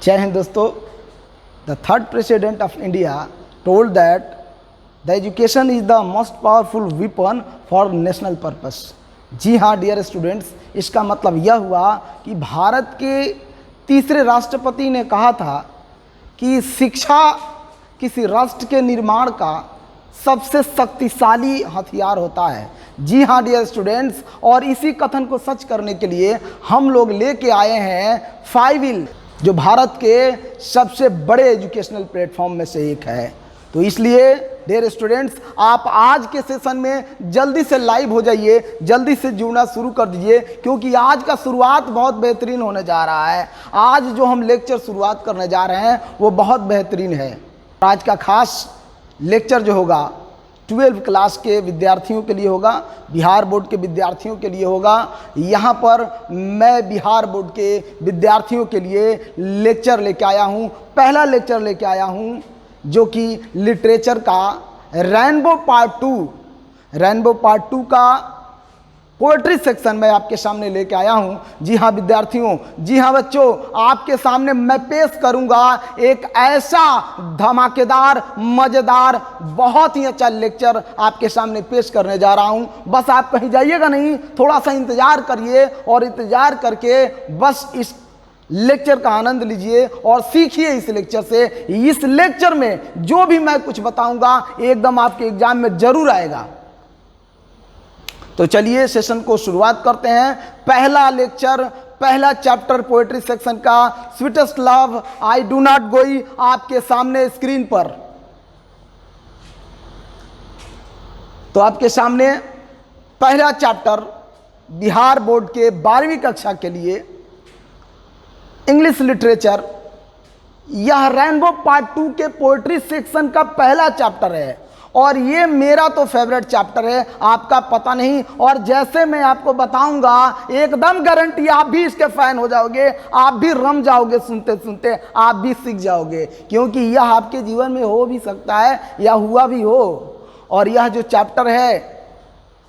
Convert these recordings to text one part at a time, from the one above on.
जय हिंद दोस्तों। The third president of India told that the education is the most powerful weapon for national purpose. जी हाँ dear students, इसका मतलब यह हुआ कि भारत के तीसरे राष्ट्रपति ने कहा था कि शिक्षा किसी राष्ट्र के निर्माण का सबसे शक्तिशाली हथियार होता है। जी हाँ डियर स्टूडेंट्स, और इसी कथन को सच करने के लिए हम लोग लेके आए हैं 5 जो भारत के सबसे बड़े एजुकेशनल प्लेटफॉर्म में से एक है। तो इसलिए डियर स्टूडेंट्स, आप आज के सेशन में जल्दी से लाइव हो जाइए, जल्दी से जुड़ना शुरू कर दीजिए, क्योंकि आज का शुरुआत बहुत बेहतरीन होने जा रहा है। आज जो हम लेक्चर शुरुआत करने जा रहे हैं वो बहुत बेहतरीन है। आज का खास लेक्चर जो होगा 12वीं क्लास के विद्यार्थियों के लिए होगा, बिहार बोर्ड के विद्यार्थियों के लिए होगा। यहाँ पर मैं बिहार बोर्ड के विद्यार्थियों के लिए लेक्चर लेके आया हूँ, पहला लेक्चर लेके आया हूँ जो कि लिटरेचर का रेनबो पार्ट 2 का पोएट्री सेक्शन में आपके सामने लेके आया हूँ। जी हाँ विद्यार्थियों, जी हाँ बच्चों, आपके सामने मैं पेश करूँगा एक ऐसा धमाकेदार, मज़ेदार, बहुत ही अच्छा लेक्चर आपके सामने पेश करने जा रहा हूँ। बस आप कहीं जाइएगा नहीं, थोड़ा सा इंतज़ार करिए और इंतज़ार करके बस इस लेक्चर का आनंद लीजिए और सीखिए इस लेक्चर से। इस लेक्चर में जो भी मैं कुछ बताऊँगा एकदम आपके एग्जाम में ज़रूर आएगा। तो चलिए सेशन को शुरुआत करते हैं। पहला लेक्चर, पहला चैप्टर पोएट्री सेक्शन का sweetest love I do not गोई आपके सामने स्क्रीन पर। तो आपके सामने पहला चैप्टर बिहार बोर्ड के 12वीं कक्षा के लिए इंग्लिश लिटरेचर, यह रेनबो पार्ट 2 के पोएट्री सेक्शन का पहला चैप्टर है और ये मेरा तो फेवरेट चैप्टर है, आपका पता नहीं। और जैसे मैं आपको बताऊंगा एकदम गारंटी आप भी इसके फैन हो जाओगे, आप भी रम जाओगे, सुनते सुनते आप भी सीख जाओगे, क्योंकि यह आपके जीवन में हो भी सकता है या हुआ भी हो। और यह जो चैप्टर है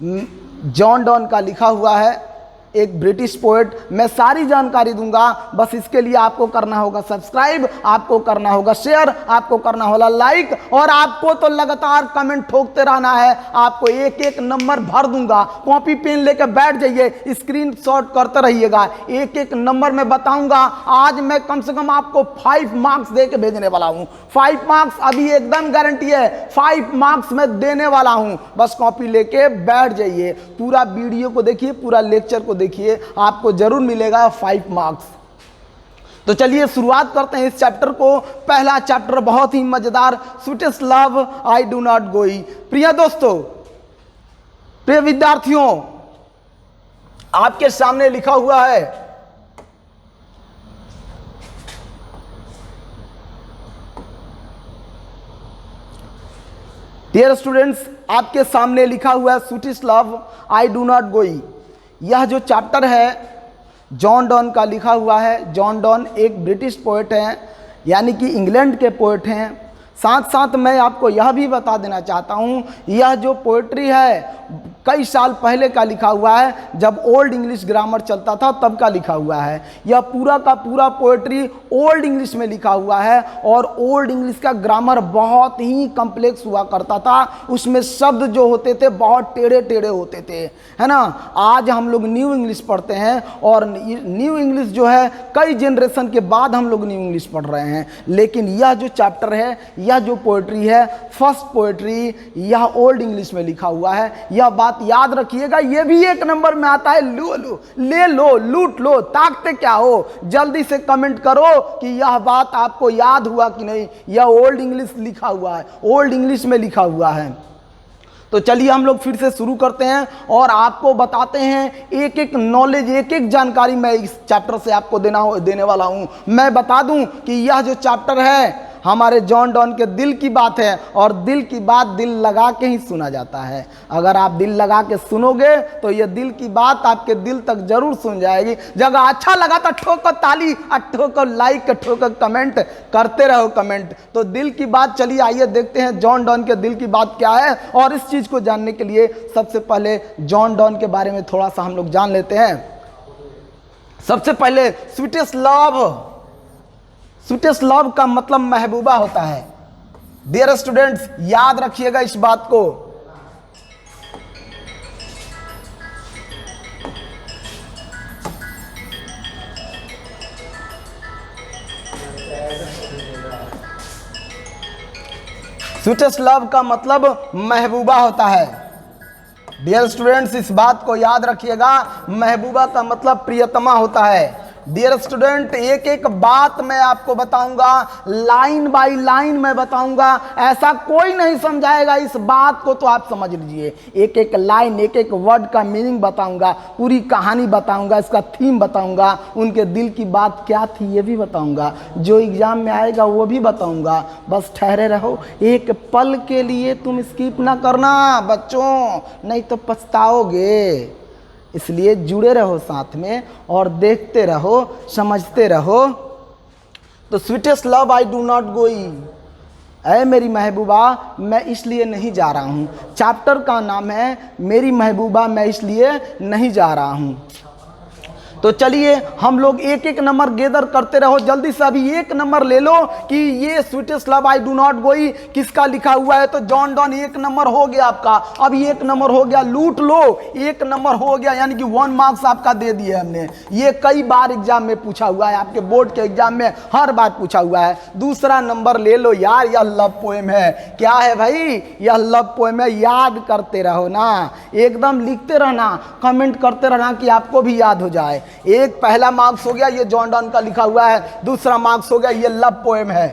जॉन डॉन का लिखा हुआ है, एक ब्रिटिश पोएट। मैं सारी जानकारी दूंगा, बस इसके लिए आपको करना होगा सब्सक्राइब, आपको करना होगा शेयर, आपको करना होगा लाइक, और आपको तो लगातार कमेंट ठोकते रहना है। आपको एक एक नंबर भर दूंगा, कॉपी पेन लेकर बैठ जाइए, स्क्रीनशॉट करते रहिएगा, एक एक नंबर में बताऊंगा। आज मैं कम से कम आपको 5 मार्क्स दे के भेजने वाला हूं। 5 मार्क्स अभी एकदम गारंटी है, 5 मार्क्स मैं देने वाला हूं। बस कॉपी लेके बैठ जाइए, पूरा वीडियो को देखिए, पूरा लेक्चर को देखिए, आपको जरूर मिलेगा 5 मार्क्स। तो चलिए शुरुआत करते हैं इस चैप्टर को। पहला चैप्टर बहुत ही मजेदार, sweetest love I do not गोई। प्रिय दोस्तों, प्रिय विद्यार्थियों, आपके सामने लिखा हुआ है डियर स्टूडेंट्स, आपके सामने लिखा हुआ है sweetest love I do not go. यह जो चैप्टर है जॉन डॉन का लिखा हुआ है। जॉन डॉन एक ब्रिटिश पोएट हैं, यानी कि इंग्लैंड के पोएट हैं। साथ साथ मैं आपको यह भी बता देना चाहता हूँ, यह जो पोएट्री है कई साल पहले का लिखा हुआ है, जब ओल्ड इंग्लिश ग्रामर चलता था तब का लिखा हुआ है। यह पूरा का पूरा पोएट्री ओल्ड इंग्लिश में लिखा हुआ है और ओल्ड इंग्लिश का ग्रामर बहुत ही कॉम्प्लेक्स हुआ करता था। उसमें शब्द जो होते थे बहुत टेढ़े टेढ़े होते थे, है ना। आज हम लोग न्यू इंग्लिश पढ़ते हैं और न्यू इंग्लिश जो है कई जनरेशन के बाद हम लोग न्यू इंग्लिश पढ़ रहे हैं। लेकिन यह जो चैप्टर है, यह जो पोएट्री है, फर्स्ट पोएट्री, यह ओल्ड इंग्लिश में लिखा हुआ है। यह बात याद रखिएगा, यह भी एक नंबर में आता है। ले लो, लूट लो, ताकते क्या हो। जल्दी से कमेंट करो कि यह बात आपको याद हुआ कि नहीं। यह ओल्ड इंग्लिश लिखा हुआ है, ओल्ड इंग्लिश में लिखा हुआ है। तो चलिए हम लोग फिर से शुरू करते हैं और आपको बताते हैं एक एक नॉलेज, एक एक जानकारी मैं इस चैप्टर से आपको देने वाला हूं। मैं बता दूं कि यह जो चैप्टर है हमारे जॉन डॉन के दिल की बात है, और दिल की बात दिल लगा के ही सुना जाता है। अगर आप दिल लगा के सुनोगे तो ये दिल की बात आपके दिल तक जरूर सुन जाएगी। जगह अच्छा लगा तो ठोकर ताली, ठोकर लाइक, ठोकर कमेंट, करते रहो कमेंट। तो दिल की बात, चलिए आइए देखते हैं जॉन डॉन के दिल की बात क्या है। और इस चीज़ को जानने के लिए सबसे पहले जॉन डॉन के बारे में थोड़ा सा हम लोग जान लेते हैं। सबसे पहले स्वीटेस्ट लव, स्वीटेस्ट लव का मतलब महबूबा होता है। डियर स्टूडेंट्स, याद रखिएगा इस बात को। स्वीटेस्ट लव का मतलब महबूबा होता है। डियर स्टूडेंट्स, इस बात को याद रखिएगा, महबूबा का मतलब प्रियतमा होता है। डियर स्टूडेंट, एक एक बात मैं आपको बताऊंगा, लाइन बाय लाइन मैं बताऊंगा, ऐसा कोई नहीं समझाएगा। इस बात को तो आप समझ लीजिए, एक एक लाइन, एक एक वर्ड का मीनिंग बताऊंगा, पूरी कहानी बताऊंगा, इसका थीम बताऊंगा, उनके दिल की बात क्या थी ये भी बताऊंगा, जो एग्जाम में आएगा वो भी बताऊंगा। बस ठहरे रहो, एक पल के लिए तुम स्किप ना करना बच्चों, नहीं तो पछताओगे। इसलिए जुड़े रहो साथ में और देखते रहो, समझते रहो। तो sweetest love I do not गोई, ऐ मेरी महबूबा मैं इसलिए नहीं जा रहा हूँ। चैप्टर का नाम है मेरी महबूबा मैं इसलिए नहीं जा रहा हूँ। तो चलिए हम लोग एक एक नंबर गेदर करते रहो, जल्दी से अभी एक नंबर ले लो कि ये sweetest love I do not गोई किसका लिखा हुआ है। तो जॉन डॉन एक नंबर हो गया आपका, अभी एक नंबर हो गया, लूट लो, एक नंबर हो गया, यानी कि 1 मार्क्स आपका दे दिए हमने। ये कई बार एग्जाम में पूछा हुआ है, आपके बोर्ड के एग्जाम में हर बार पूछा हुआ है। दूसरा नंबर ले लो यार, यह लव पोएम है। क्या है भाई? यह लव पोएम है। याद करते रहो ना, एकदम लिखते रहना, कमेंट करते रहना कि आपको भी याद हो जाए। एक पहला मार्क्स हो गया, ये जॉन डॉन का लिखा हुआ है। दूसरा मार्क्स हो गया, ये लव पोएम है।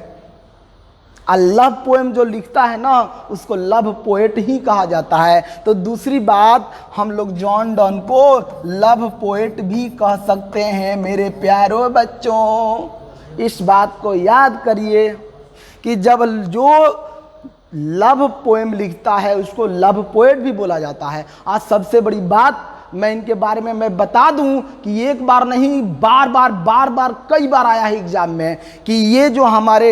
लव पोएम जो लिखता है ना, उसको लव पोएट ही कहा जाता है। तो दूसरी बात, हम लोग जॉन डॉन को लव पोएट भी कह सकते हैं मेरे प्यारो बच्चों। इस बात को याद करिए कि जब जो लव पोएम लिखता है उसको लव पोएट भी बोला जाता है। आज सबसे बड़ी बात मैं इनके बारे में मैं बता दूं कि एक बार नहीं, बार बार कई बार आया है एग्जाम में कि ये जो हमारे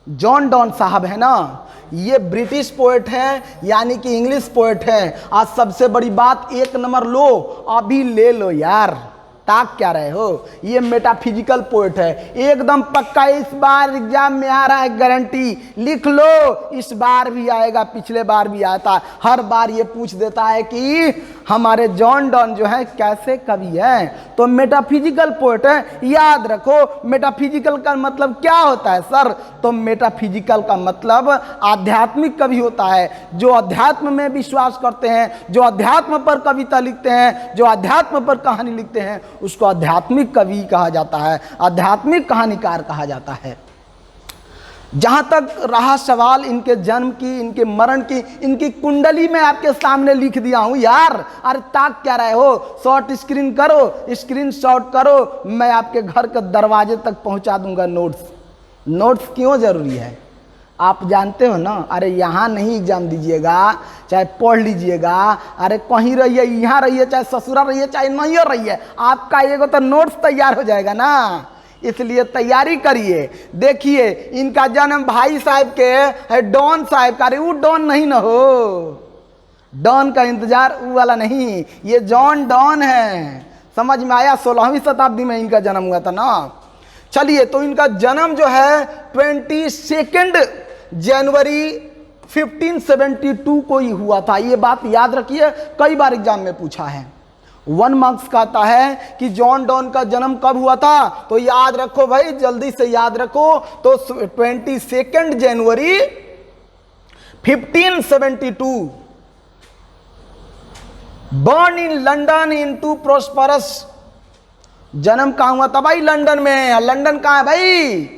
जॉन डॉन साहब है ना, ये ब्रिटिश पोएट हैं, यानी कि इंग्लिश पोएट हैं। आज सबसे बड़ी बात, एक नंबर लो, अभी ले लो यार, ताक क्या रहे हो। ये मेटाफिजिकल पोएट है, एकदम पक्का इस बार एग्जाम में आ रहा है, गारंटी लिख लो। इस बार भी आएगा, पिछले बार भी आता है, हर बार ये पूछ देता है कि हमारे जॉन डॉन जो है कैसे कवि हैं। तो मेटाफिजिकल पोएट है, याद रखो। मेटाफिजिकल का मतलब क्या होता है सर? तो मेटाफिजिकल का मतलब आध्यात्मिक कवि होता है, जो अध्यात्म में विश्वास करते हैं, जो अध्यात्म पर कविता लिखते हैं, जो अध्यात्म पर कहानी लिखते हैं, उसको आध्यात्मिक कवि कहा जाता है, आध्यात्मिक कहानीकार कहा जाता है। जहां तक रहा सवाल इनके जन्म की, इनके मरण की, इनकी कुंडली में आपके सामने लिख दिया हूं यार। अरे ताक क्या रहे हो? शॉर्ट स्क्रीन करो, स्क्रीन शॉट करो, मैं आपके घर के दरवाजे तक पहुंचा दूंगा नोट्स क्यों जरूरी है आप जानते हो ना। अरे यहाँ नहीं एग्जाम दीजिएगा, चाहे पढ़ लीजिएगा, अरे कहीं रहिए, यहाँ रहिए, चाहे ससुरा रहिए, चाहे नहीं रहिए, आपका एगो तो नोट्स तैयार हो जाएगा ना। इसलिए तैयारी करिए। देखिए इनका जन्म भाई साहब के है, डॉन साहब का। अरे वो डॉन नहीं ना हो, डॉन का इंतजार वो वाला नहीं, ये जॉन डॉन है। समझ में आया? 16वीं शताब्दी में इनका जन्म हुआ था ना। चलिए, तो इनका जन्म जो है 22 जनवरी 1572 को ही हुआ था। ये बात याद रखिए, कई बार एग्जाम में पूछा है। 1 मार्क्स का आता है कि जॉन डॉन का जन्म कब हुआ था, तो याद रखो भाई, जल्दी से याद रखो। तो 22 जनवरी 1572, born in London into prosperous. जन्म कहाँ हुआ था भाई? लंदन में। लंदन कहाँ है भाई?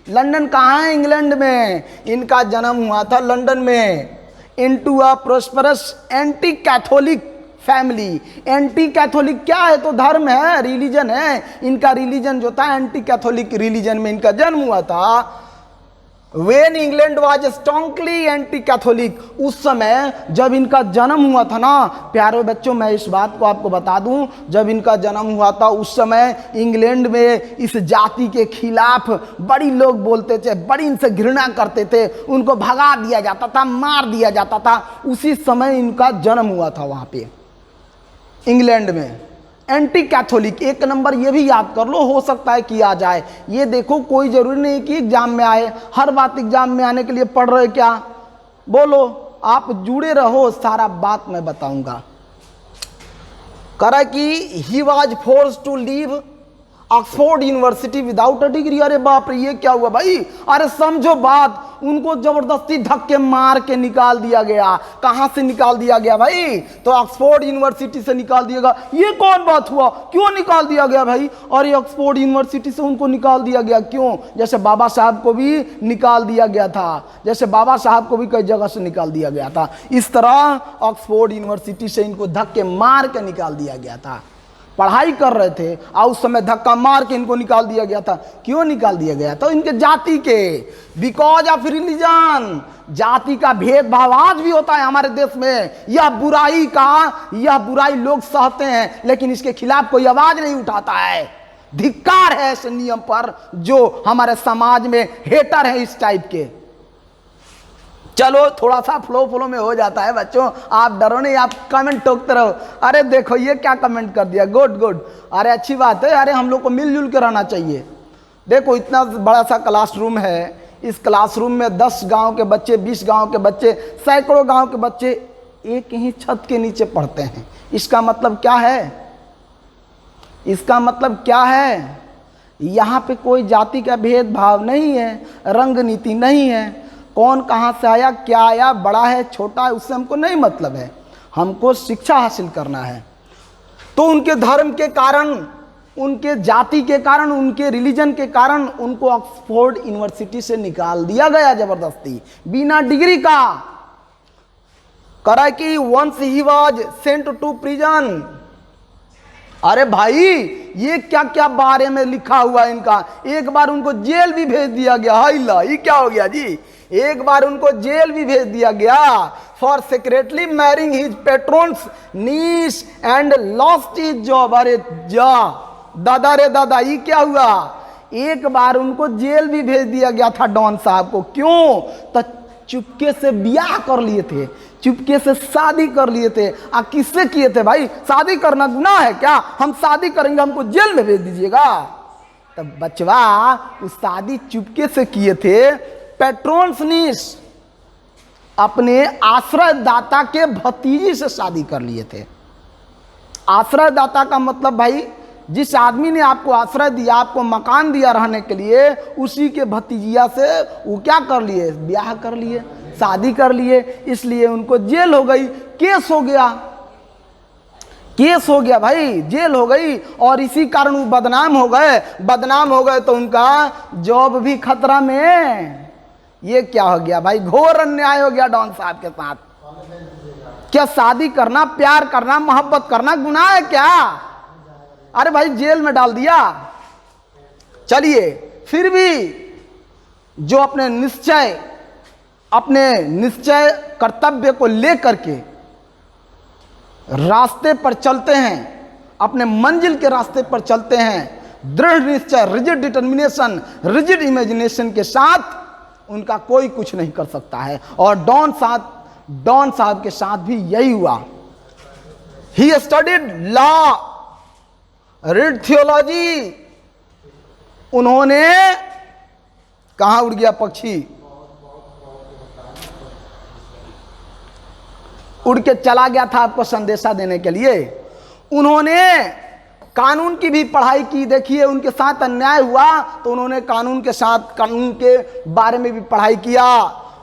लंदन कहाँ है? इंग्लैंड में। इनका जन्म हुआ था लंदन में। Into a prosperous anti Catholic family. Anti Catholic क्या है? तो धर्म है, रिलीजन है। इनका रिलीजन जो था एंटी कैथोलिक रिलीजन में इनका जन्म हुआ था। When England was strongly anti Catholic, उस समय जब इनका जन्म हुआ था ना प्यारे बच्चों, मैं इस बात को आपको बता दूं, जब इनका जन्म हुआ था उस समय इंग्लैंड में इस जाति के खिलाफ बड़ी लोग बोलते थे, बड़ी इनसे घृणा करते थे, उनको भगा दिया जाता था, मार दिया जाता था। उसी समय इनका जन्म हुआ था वहाँ पे इंग्लैंड में। एंटी कैथोलिक, एक नंबर ये भी याद कर लो, हो सकता है कि आ जाए। ये देखो कोई जरूरी नहीं कि एग्जाम में आए, हर बात एग्जाम में आने के लिए पढ़ रहे क्या? बोलो, आप जुड़े रहो, सारा बात मैं बताऊंगा। करा कि he was force to leave Oxford University without a degree. अरे बाप रे, ये क्या हुआ भाई? अरे समझो बात, उनको जबरदस्ती धक्के मार के निकाल दिया गया। कहां से निकाल दिया गया भाई? तो ऑक्सफोर्ड यूनिवर्सिटी से निकाल दिया गया। ये कौन बात हुआ? क्यों निकाल दिया गया भाई? और ये ऑक्सफोर्ड यूनिवर्सिटी से उनको निकाल दिया गया क्यों? जैसे बाबा साहब को भी निकाल दिया गया था, जैसे बाबा साहब को भी कई जगह से निकाल दिया गया था, इस तरह ऑक्सफोर्ड यूनिवर्सिटी से इनको धक्के मार के निकाल दिया गया था। पढ़ाई कर रहे थे और उस समय धक्का मार के इनको निकाल दिया गया था। क्यों निकाल दिया गया? तो इनके जाति के, बिकॉज ऑफ रिलीजन। जाति का भेदभाव आज भी होता है हमारे देश में। यह बुराई लोग सहते हैं, लेकिन इसके खिलाफ कोई आवाज नहीं उठाता है। धिक्कार है ऐसे नियम पर जो हमारे समाज में हेटर है इस टाइप के। चलो थोड़ा सा फ्लो में हो जाता है बच्चों, आप डरो नहीं, आप कमेंट ठोकते रहो। अरे देखो ये क्या कमेंट कर दिया, गुड। अरे अच्छी बात है, अरे हम लोग को मिलजुल के रहना चाहिए। देखो इतना बड़ा सा क्लासरूम है, इस क्लासरूम में 10 गांव के बच्चे, 20 गांव के बच्चे, सैकड़ों गांव के बच्चे एक ही छत के नीचे पढ़ते हैं। इसका मतलब क्या है? इसका मतलब क्या है? यहाँ पे कोई जाति का भेदभाव नहीं है, रंग नीति नहीं है। कौन कहाँ से आया, क्या आया, बड़ा है छोटा है, उससे हमको नहीं मतलब है। हमको शिक्षा हासिल करना है। तो उनके धर्म के कारण, उनके जाति के कारण, उनके रिलीजन के कारण उनको ऑक्सफोर्ड यूनिवर्सिटी से निकाल दिया गया जबरदस्ती, बिना डिग्री का। करा कि once he was sent to prison. अरे भाई ये क्या क्या बारे में लिखा हुआ है इनका। एक बार उनको जेल भी भेज दिया गया। हाय ला, ये क्या हो गया जी? एक बार उनको जेल भी भेज दिया गया for secretly marrying his patron's niece and lost his job. अरे जा दादा रे दादा, ये क्या हुआ? एक बार उनको जेल भी भेज दिया गया था डॉन साहब को। क्यों? तो चुपके से ब्याह कर लिए थे, चुपके से शादी कर लिए थे। किससे किए थे भाई? शादी करना गुनाह है क्या? हम शादी करेंगे, हमको जेल में भेज दीजिएगा? तब बचवा उस शादी चुपके से किए थे। पेट्रोन्स नीस, अपने आश्रयदाता के भतीजी से शादी कर लिए थे। आश्रयदाता का मतलब भाई जिस आदमी ने आपको आश्रय दिया, आपको मकान दिया रहने के लिए, उसी के भतीजिया से वो क्या कर लिए? ब्याह कर लिए, शादी कर लिए। इसलिए उनको जेल हो गई, केस हो गया, केस हो गया भाई, जेल हो गई। और इसी कारण वो बदनाम हो गए। बदनाम हो गए तो उनका जॉब भी खतरा में। ये क्या हो गया भाई? घोर अन्याय हो गया डॉन साहब के साथ। क्या शादी करना, प्यार करना, मोहब्बत करना गुनाह है क्या? अरे भाई जेल में डाल दिया। चलिए, फिर भी जो अपने निश्चय कर्तव्य को लेकर के रास्ते पर चलते हैं, अपने मंजिल के रास्ते पर चलते हैं, दृढ़ निश्चय, रिजिड डिटर्मिनेशन, रिजिड इमेजिनेशन के साथ, उनका कोई कुछ नहीं कर सकता है। और डॉन साहब के साथ भी यही हुआ। He studied law, read theology. उन्होंने, कहां उड़ गया पक्षी? उड़ के चला गया था आपको संदेशा देने के लिए। उन्होंने कानून की भी पढ़ाई की। देखिए उनके साथ अन्याय हुआ तो उन्होंने कानून के बारे में भी पढ़ाई किया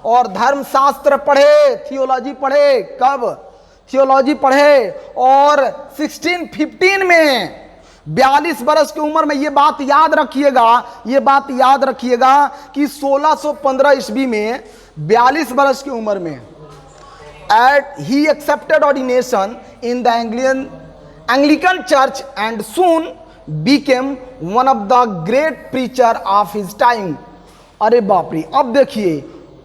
और धर्मशास्त्र पढ़े, थियोलॉजी पढ़े। कब थियोलॉजी पढ़े? और 1615 में 42 बरस की उम्र में, ये बात याद रखिएगा कि 1615 ईस्वी में 42 बरस की उम्र में he accepted ordination in the Anglican Church and soon became one of the great preacher of his time। अरे बाप रे, अब देखिए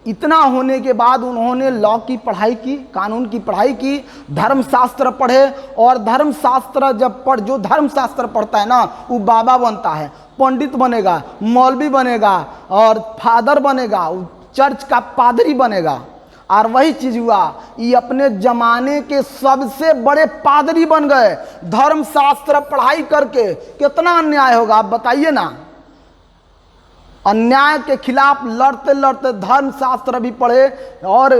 इतना होने के बाद उन्होंने लॉ की पढ़ाई की, कानून की पढ़ाई की, धर्मशास्त्र पढ़े। और धर्मशास्त्र जो धर्मशास्त्र पढ़ता है ना, वो बाबा बनता है, पंडित बनेगा, मौलवी बनेगा और फादर बनेगा, चर्च का पादरी बनेगा। और वही चीज हुआ, ये अपने जमाने के सबसे बड़े पादरी बन गए धर्मशास्त्र पढ़ाई करके। कितना अन्याय होगा आप बताइए ना। अन्याय के खिलाफ लड़ते लड़ते धर्मशास्त्र भी पढ़े और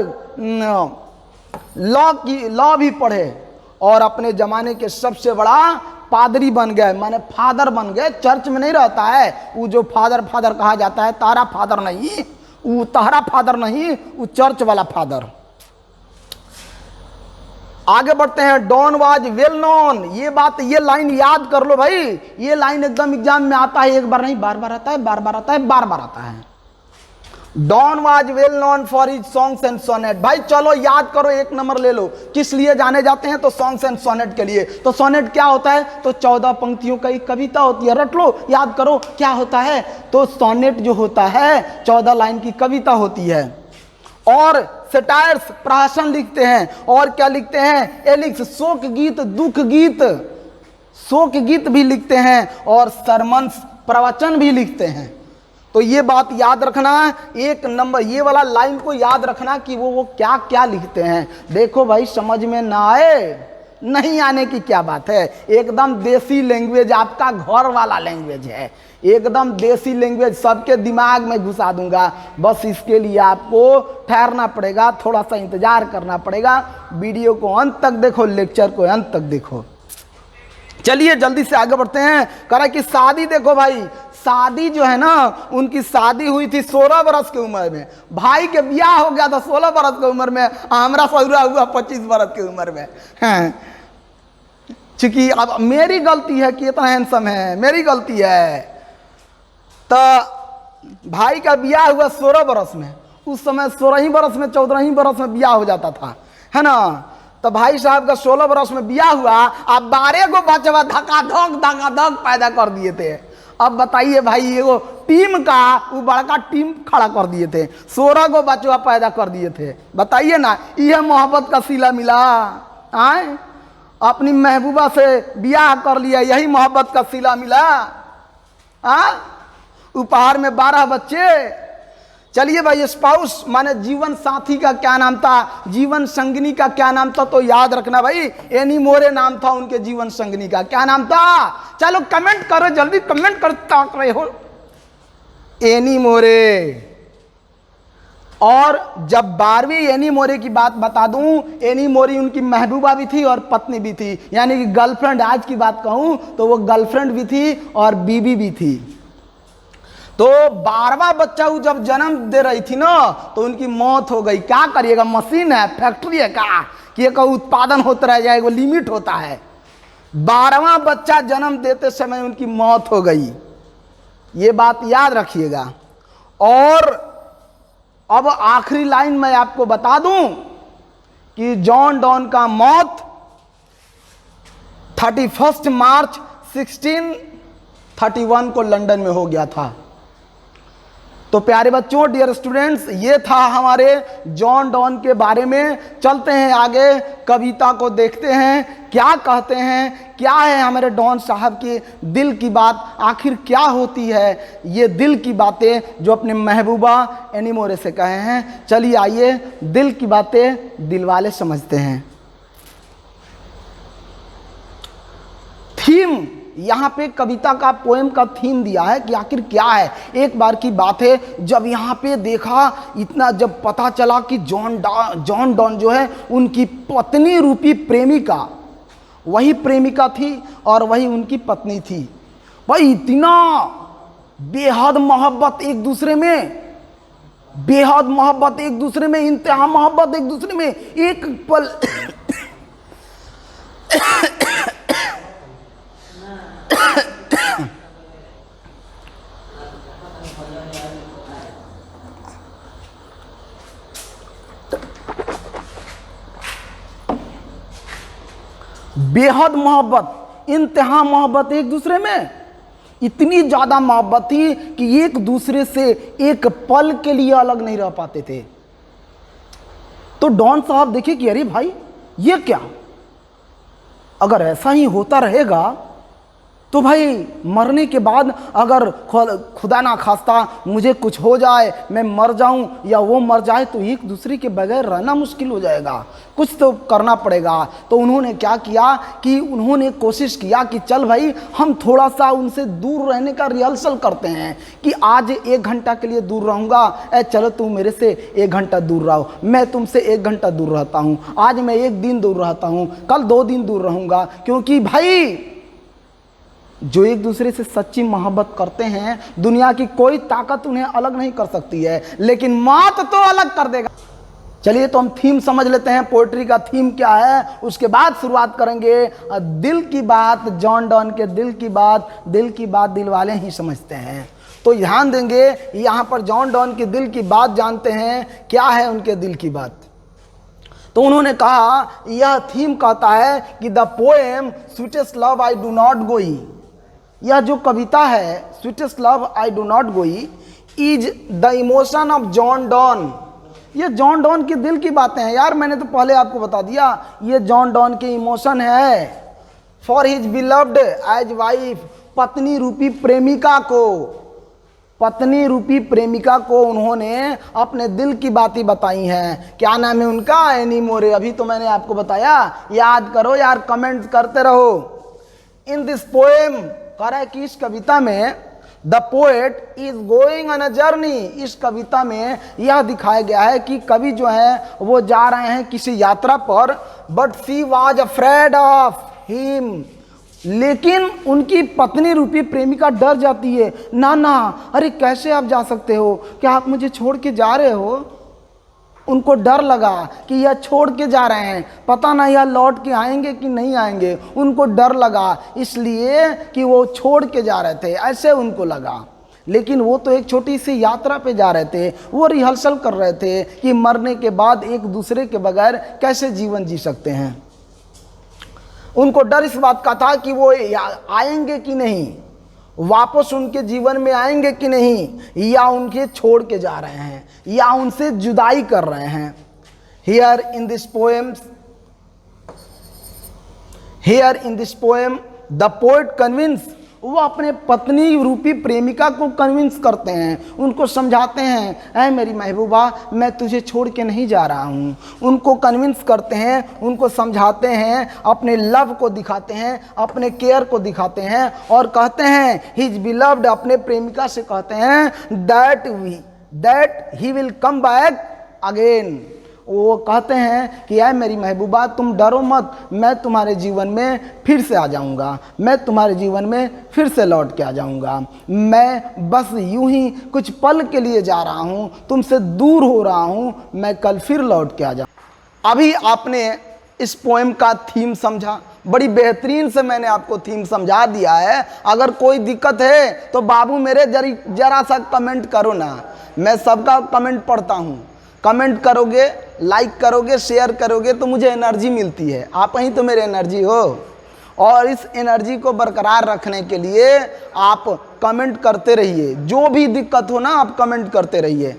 लॉ भी पढ़े और अपने जमाने के सबसे बड़ा पादरी बन गए, माने फादर बन गए। चर्च में नहीं रहता है वो जो फादर कहा जाता है, तारा फादर नहीं, वो तारा फादर नहीं, वो चर्च वाला फादर। आगे बढ़ते हैं। डॉन वाज वेल नोन, ये बात, ये लाइन याद कर लो भाई, ये लाइन एकदम एग्जाम में आता है, एक बार नहीं बार बार आता है, बार बार आता है, बार बार आता है। Donne was well known for his songs and sonnet. भाई चलो याद करो, एक नंबर ले लो। किस लिए जाने जाते हैं? तो सॉन्ग्स एंड सोनेट के लिए। तो सोनेट क्या होता है? तो 14 पंक्तियों का एक कविता होती है। रट लो, याद करो क्या होता है। तो सोनेट जो होता है 14 लाइन की कविता होती है। और सेटायर्स प्रहसन लिखते हैं। और क्या लिखते हैं? एलिक्स शोक गीत, दुख गीत, शोक गीत भी लिखते हैं। और सरमन्स प्रवचन भी लिखते हैं। तो ये बात याद रखना, एक नंबर ये वाला लाइन को याद रखना कि वो क्या क्या लिखते हैं। देखो भाई, समझ में ना आए, नहीं आने की क्या बात है। एकदम देसी लैंग्वेज, आपका घर वाला लैंग्वेज है, एकदम देसी लैंग्वेज, सबके दिमाग में घुसा दूंगा। बस इसके लिए आपको ठहरना पड़ेगा, थोड़ा सा इंतजार करना पड़ेगा। वीडियो को अंत तक देखो, लेक्चर को अंत तक देखो। चलिए जल्दी से आगे बढ़ते हैं। कह रहा है कि शादी देखो भाई, शादी जो है ना, उनकी शादी हुई थी 16 बरस की उम्र में। भाई के ब्याह हो गया था 16 बरस की उम्र में, हमारा सौरा हुआ 25 बरस की उम्र में। चूंकि अब मेरी गलती है कि इतना हैंडसम है, मेरी गलती है। तो भाई का ब्याह हुआ 16 बरस में, उस समय 16 बरस में 14 बरस में ब्याह हो जाता था, है ना। तो भाई साहब का 16 बरस में ब्याह हुआ, अब 12 को बचवा धका-धक पैदा कर दिए थे। अब बताइए भाई, वो टीम का वो बड़का टीम खड़ा कर दिए थे, 16 को बचवा पैदा कर दिए थे। बताइए ना, यह मोहब्बत का सिला मिला। आए अपनी महबूबा से ब्याह कर लिया, यही मोहब्बत का सिला मिला। उपहार में 12 बच्चे। चलिए भाई, स्पाउस माने जीवन साथी का क्या नाम था, जीवन संगनी का क्या नाम था? तो याद रखना भाई, एनी मोरे नाम था उनके जीवन संगनी का। क्या नाम था? चलो कमेंट करो, जल्दी कमेंट कर, ताक रहे हो। एनी मोरे। और जब 12वीं एनी मोरे की बात बता दूं, एनी मोरी उनकी महबूबा भी थी और पत्नी भी थी, यानी कि गर्लफ्रेंड। आज की बात कहूं तो वो गर्लफ्रेंड भी थी और बीबी भी थी। तो 12वां बच्चा वो जब जन्म दे रही थी ना, तो उनकी मौत हो गई। क्या करिएगा, मशीन है, फैक्ट्री है क्या कि एक उत्पादन होता रह जाएगा, लिमिट होता है। 12वां बच्चा जन्म देते समय उनकी मौत हो गई, ये बात याद रखिएगा। और अब आखिरी लाइन मैं आपको बता दूं कि जॉन डॉन का मौत 31 मार्च 1631 को लंदन में हो गया था। तो प्यारे बच्चों, डियर स्टूडेंट्स, ये था हमारे जॉन डॉन के बारे में। चलते हैं आगे, कविता को देखते हैं, क्या कहते हैं, क्या है हमारे डॉन साहब के दिल की बात, आखिर क्या होती है ये दिल की बातें जो अपने महबूबा एनी मोरे से कहे हैं। चलिए आइए, दिल की बातें दिल वाले समझते हैं। थीम यहाँ पे कविता का, पोएम का थीम दिया है कि आखिर क्या है। एक बार की बात है, जब यहाँ पे देखा, इतना जब पता चला कि जॉन डॉन जो है उनकी पत्नी रूपी प्रेमिका, वही प्रेमिका थी और वही उनकी पत्नी थी। भाई इतना बेहद मोहब्बत एक दूसरे में, बेहद मोहब्बत एक दूसरे में, इंतहा मोहब्बत एक दूसरे में। एक पल बेहद मोहब्बत, इंतहा मोहब्बत एक दूसरे में। इतनी ज्यादा मोहब्बत थी कि एक दूसरे से एक पल के लिए अलग नहीं रह पाते थे। तो डॉन साहब देखिए कि अरे भाई ये क्या, अगर ऐसा ही होता रहेगा तो भाई मरने के बाद अगर खुदा ना खास्ता मुझे कुछ हो जाए, मैं मर जाऊं या वो मर जाए, तो एक दूसरे के बगैर रहना मुश्किल हो जाएगा, कुछ तो करना पड़ेगा। तो उन्होंने क्या किया कि उन्होंने कोशिश किया कि चल भाई हम थोड़ा सा उनसे दूर रहने का रिहर्सल करते हैं कि आज 1 घंटा के लिए दूर रहूँगा, चलो तुम मेरे से 1 घंटा दूर रहो, मैं तुमसे 1 घंटा दूर रहता हूँ, आज मैं 1 दिन दूर रहता हूँ, कल 2 दिन दूर रहूँगा। क्योंकि भाई जो एक दूसरे से सच्ची मोहब्बत करते हैं, दुनिया की कोई ताकत उन्हें अलग नहीं कर सकती है, लेकिन मौत तो अलग कर देगा। चलिए तो हम थीम समझ लेते हैं, पोएट्री का थीम क्या है, उसके बाद शुरुआत करेंगे। दिल की बात, जॉन डॉन के दिल की बात, दिल की बात दिल वाले ही समझते हैं। तो ध्यान देंगे, यहाँ पर जॉन डॉन के दिल की बात जानते हैं, क्या है उनके दिल की बात। तो उन्होंने कहा, यह थीम कहता है कि the poem sweetest love I do not go, यह जो कविता है sweetest love I do not go is the emotion of John Donne. ये जॉन डॉन के दिल की बातें हैं यार, मैंने तो पहले आपको बता दिया, ये जॉन डॉन के इमोशन है for his beloved as wife, पत्नी रूपी प्रेमिका को, पत्नी रूपी प्रेमिका को उन्होंने अपने दिल की बातें बताई हैं। क्या नाम है उनका? एनी मोरे। अभी तो मैंने आपको बताया, याद करो यार, कमेंट करते रहो। इन दिस पोएम, कह रहा है कि इस कविता में the poet is going on a journey, इस कविता में यह दिखाया गया है कि कवि जो है वो जा रहे हैं किसी यात्रा पर, but she was afraid of him, लेकिन उनकी पत्नी रूपी प्रेमिका डर जाती है। ना ना, अरे कैसे आप जा सकते हो, क्या आप मुझे छोड़ के जा रहे हो? उनको डर लगा कि यह छोड़ के जा रहे हैं, पता नहीं यह लौट के आएंगे कि नहीं आएंगे, उनको डर लगा इसलिए कि वो छोड़ के जा रहे थे, ऐसे उनको लगा। लेकिन वो तो एक छोटी सी यात्रा पे जा रहे थे, वो रिहर्सल कर रहे थे कि मरने के बाद एक दूसरे के बगैर कैसे जीवन जी सकते हैं। उनको डर इस बात का था कि वो आएंगे कि नहीं, वापस उनके जीवन में आएंगे कि नहीं, या उनके छोड़ के जा रहे हैं, या उनसे जुदाई कर रहे हैं। Here in this poem the poet convince, वो अपने पत्नी रूपी प्रेमिका को कन्विंस करते हैं, उनको समझाते हैं, ऐ मेरी महबूबा मैं तुझे छोड़ के नहीं जा रहा हूँ। उनको कन्विंस करते हैं, उनको समझाते हैं, अपने लव को दिखाते हैं, अपने केयर को दिखाते हैं, और कहते हैं हिज बिलव्ड, अपने प्रेमिका से कहते हैं that he will come back again. वो कहते हैं कि ऐ मेरी महबूबा तुम डरो मत, मैं तुम्हारे जीवन में फिर से आ जाऊंगा, मैं तुम्हारे जीवन में फिर से लौट के आ जाऊंगा। मैं बस यूं ही कुछ पल के लिए जा रहा हूं, तुमसे दूर हो रहा हूं, मैं कल फिर लौट के आ जाऊंगा। अभी आपने इस पोएम का थीम समझा, बड़ी बेहतरीन से मैंने आपको थीम समझा दिया है। अगर कोई दिक्कत है तो बाबू मेरे जरा सा कमेंट करो ना, मैं सबका कमेंट पढ़ता हूँ। कमेंट करोगे, लाइक करोगे, शेयर करोगे तो मुझे एनर्जी मिलती है, आप ही तो मेरे एनर्जी हो। और इस एनर्जी को बरकरार रखने के लिए आप कमेंट करते रहिए, जो भी दिक्कत हो ना आप कमेंट करते रहिए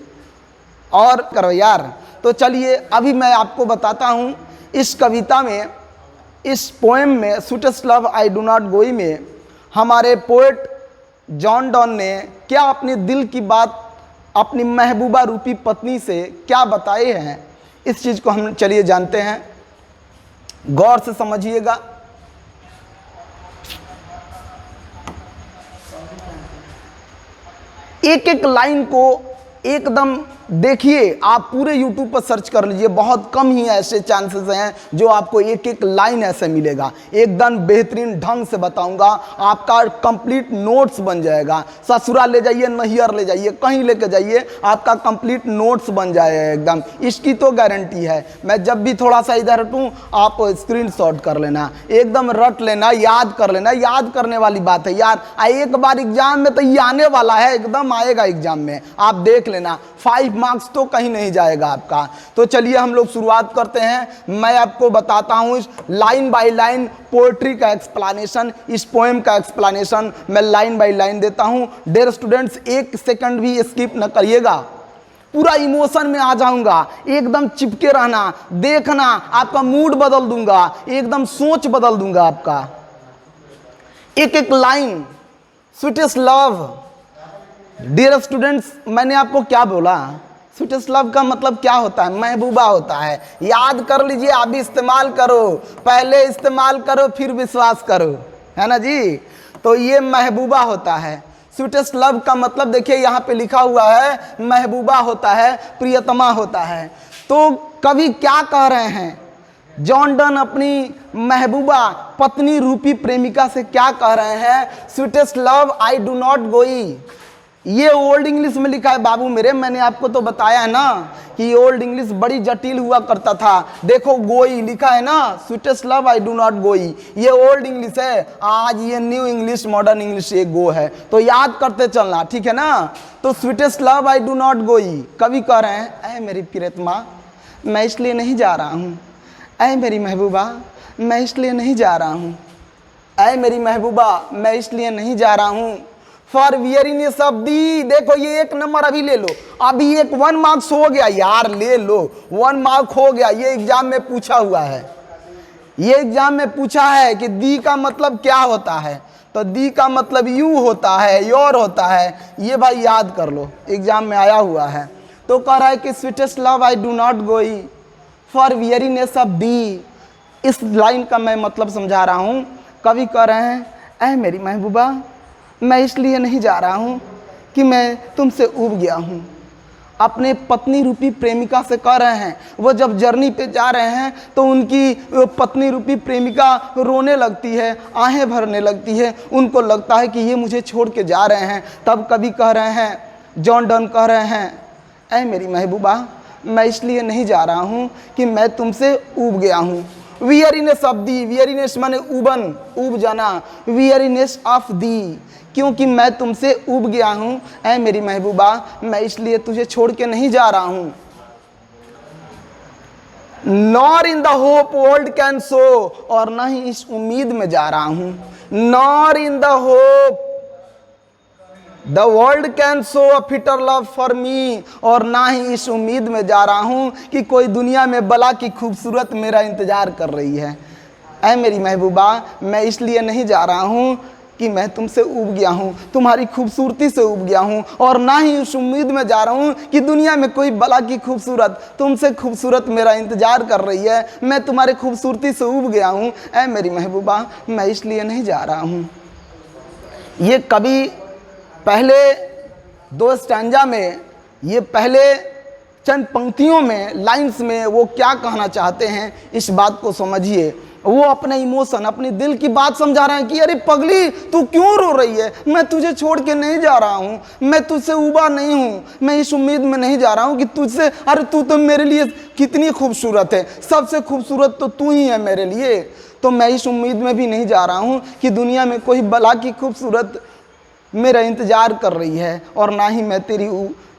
और करो यार। तो चलिए अभी मैं आपको बताता हूँ इस कविता में, इस पोएम में sweetest love I do not गोई में हमारे पोएट जॉन डॉन ने क्या अपने दिल की बात अपनी महबूबा रूपी पत्नी से क्या बताए हैं, इस चीज़ को हम चलिए जानते हैं। गौर से समझिएगा। एक एक लाइन को एकदम देखिए, आप पूरे YouTube पर सर्च कर लीजिए, बहुत कम ही ऐसे चांसेस हैं जो आपको एक एक लाइन ऐसे मिलेगा। एकदम बेहतरीन ढंग से बताऊंगा, आपका कंप्लीट नोट्स बन जाएगा। ससुराल ले जाइए, नैहर ले जाइए, कहीं लेके जाइए, आपका कंप्लीट नोट्स बन जाएगा एकदम, इसकी तो गारंटी है। मैं जब भी थोड़ा सा इधर हटूँ आप स्क्रीनशॉट कर लेना, एकदम रट लेना, याद कर लेना। याद करने वाली बात है यार, एक बार एग्जाम में तो ये आने वाला है, एकदम आएगा एग्जाम में, आप देख लेना। 5 मार्क्स तो कहीं नहीं जाएगा आपका। तो चलिए हम लोग शुरुआत करते हैं। मैं आपको बताता हूँ इस लाइन बाय लाइन पोएट्री का एक्सप्लेनेशन, इस पोएम का एक्सप्लेनेशन मैं लाइन बाय लाइन देता हूँ। डियर स्टूडेंट्स, 1 सेकंड भी स्किप न करिएगा, पूरा इमोशन में आ जाऊंगा, एकदम चिपके रहना, देखना, आपका मूड बदल दूंगा, एकदम सोच बदल दूंगा आपका। एक एक line, sweetest love. Dear students, मैंने आपको क्या बोला? स्वीटेस्ट लव का मतलब क्या होता है? महबूबा होता है। याद कर लीजिए, आप भी इस्तेमाल करो, पहले इस्तेमाल करो फिर विश्वास करो, है ना जी। तो ये महबूबा होता है। स्वीटेस्ट लव का मतलब देखिए यहाँ पे लिखा हुआ है, महबूबा होता है, प्रियतमा होता है। तो कवि क्या कह रहे हैं? जॉन डन अपनी महबूबा पत्नी रूपी प्रेमिका से क्या कह रहे हैं? Sweetest love I do not गोई। ये ओल्ड इंग्लिश में लिखा है बाबू मेरे, मैंने आपको तो बताया है ना कि ओल्ड इंग्लिश बड़ी जटिल हुआ करता था। देखो गोई लिखा है ना, sweetest love I do not गोई, ये ओल्ड इंग्लिश है। आज ये न्यू इंग्लिश, मॉडर्न इंग्लिश, ये गो है। तो याद करते चलना, ठीक है ना। तो sweetest love I do not गोई, कवि कह रहे हैं, ऐ मेरी प्रियतमा मैं इसलिए नहीं जा रहा हूँ, ऐ मेरी महबूबा मैं इसलिए नहीं जा रहा हूँ, ऐ मेरी महबूबा मैं इसलिए नहीं जा रहा हूँ। फॉर वियरिनेस ऑफ दी, देखो ये 1 नंबर अभी ले लो, अभी एक 1 मार्क्स हो गया यार, ले लो 1 मार्क हो गया। ये एग्जाम में पूछा हुआ है, ये एग्जाम में पूछा है कि दी का मतलब क्या होता है। तो दी का मतलब यू होता है, योर होता है, ये भाई याद कर लो, एग्जाम में आया हुआ है। तो कह रहा है कि sweetest love I do not गोई फॉर वियरिनेस ऑफ दी। इस लाइन का मैं मतलब समझा रहा हूँ। कवि कह रहे हैं, ऐ मेरी महबूबा मैं इसलिए नहीं जा रहा हूँ कि मैं तुमसे ऊब गया हूँ। अपने पत्नी रूपी प्रेमिका से कह रहे हैं, वो जब जर्नी पे जा रहे हैं तो उनकी पत्नी रूपी प्रेमिका रोने लगती है, आहें भरने लगती है, उनको लगता है कि ये मुझे छोड़ के जा रहे हैं। तब कवि कह रहे हैं, जॉन डन कह रहे हैं, ऐ मेरी महबूबा मैं इसलिए नहीं जा रहा हूँ कि मैं तुमसे ऊब गया हूँ। वियरिनेस ऑफ दी, वियरिनेस माने ऊबन, ऊब जाना, वियरिनेस ऑफ दी, क्योंकि मैं तुमसे ऊब गया हूँ, ऐ मेरी महबूबा मैं इसलिए तुझे छोड़ के नहीं जा रहा हूँ। Nor in the hope world can show, और ना ही इस उम्मीद में जा रहा हूँ। Nor in the hope the world can show a fitter love for me, और ना ही इस उम्मीद में जा रहा हूँ कि कोई दुनिया में बला की खूबसूरत मेरा इंतजार कर रही है। ऐ मेरी महबूबा मैं इसलिए नहीं जा रहा हूँ कि मैं तुमसे ऊब गया हूँ, तुम्हारी खूबसूरती से ऊब गया हूँ, और ना ही उस उम्मीद में जा रहा हूँ कि दुनिया में कोई बला की खूबसूरत, तुमसे खूबसूरत मेरा इंतजार कर रही है। मैं तुम्हारी खूबसूरती से ऊब गया हूँ, ऐ मेरी महबूबा मैं इसलिए नहीं जा रहा हूँ। ये कवि पहले 2 स्टैंजा में, ये पहले चंद पंक्तियों में, लाइन्स में वो क्या कहना चाहते हैं, इस बात को समझिए। वो अपने इमोशन, अपनी दिल की बात समझा रहे हैं कि अरे पगली तू क्यों रो रही है, मैं तुझे छोड़ के नहीं जा रहा हूँ, मैं तुझसे उबा नहीं हूँ, मैं इस उम्मीद में नहीं जा रहा हूँ कि तुझसे, अरे तू तो मेरे लिए कितनी खूबसूरत है, सबसे खूबसूरत तो तू ही है मेरे लिए। तो मैं इस उम्मीद में भी नहीं जा रहा हूँ कि दुनिया में कोई बला की खूबसूरत मेरा इंतजार कर रही है, और ना ही मैं तेरी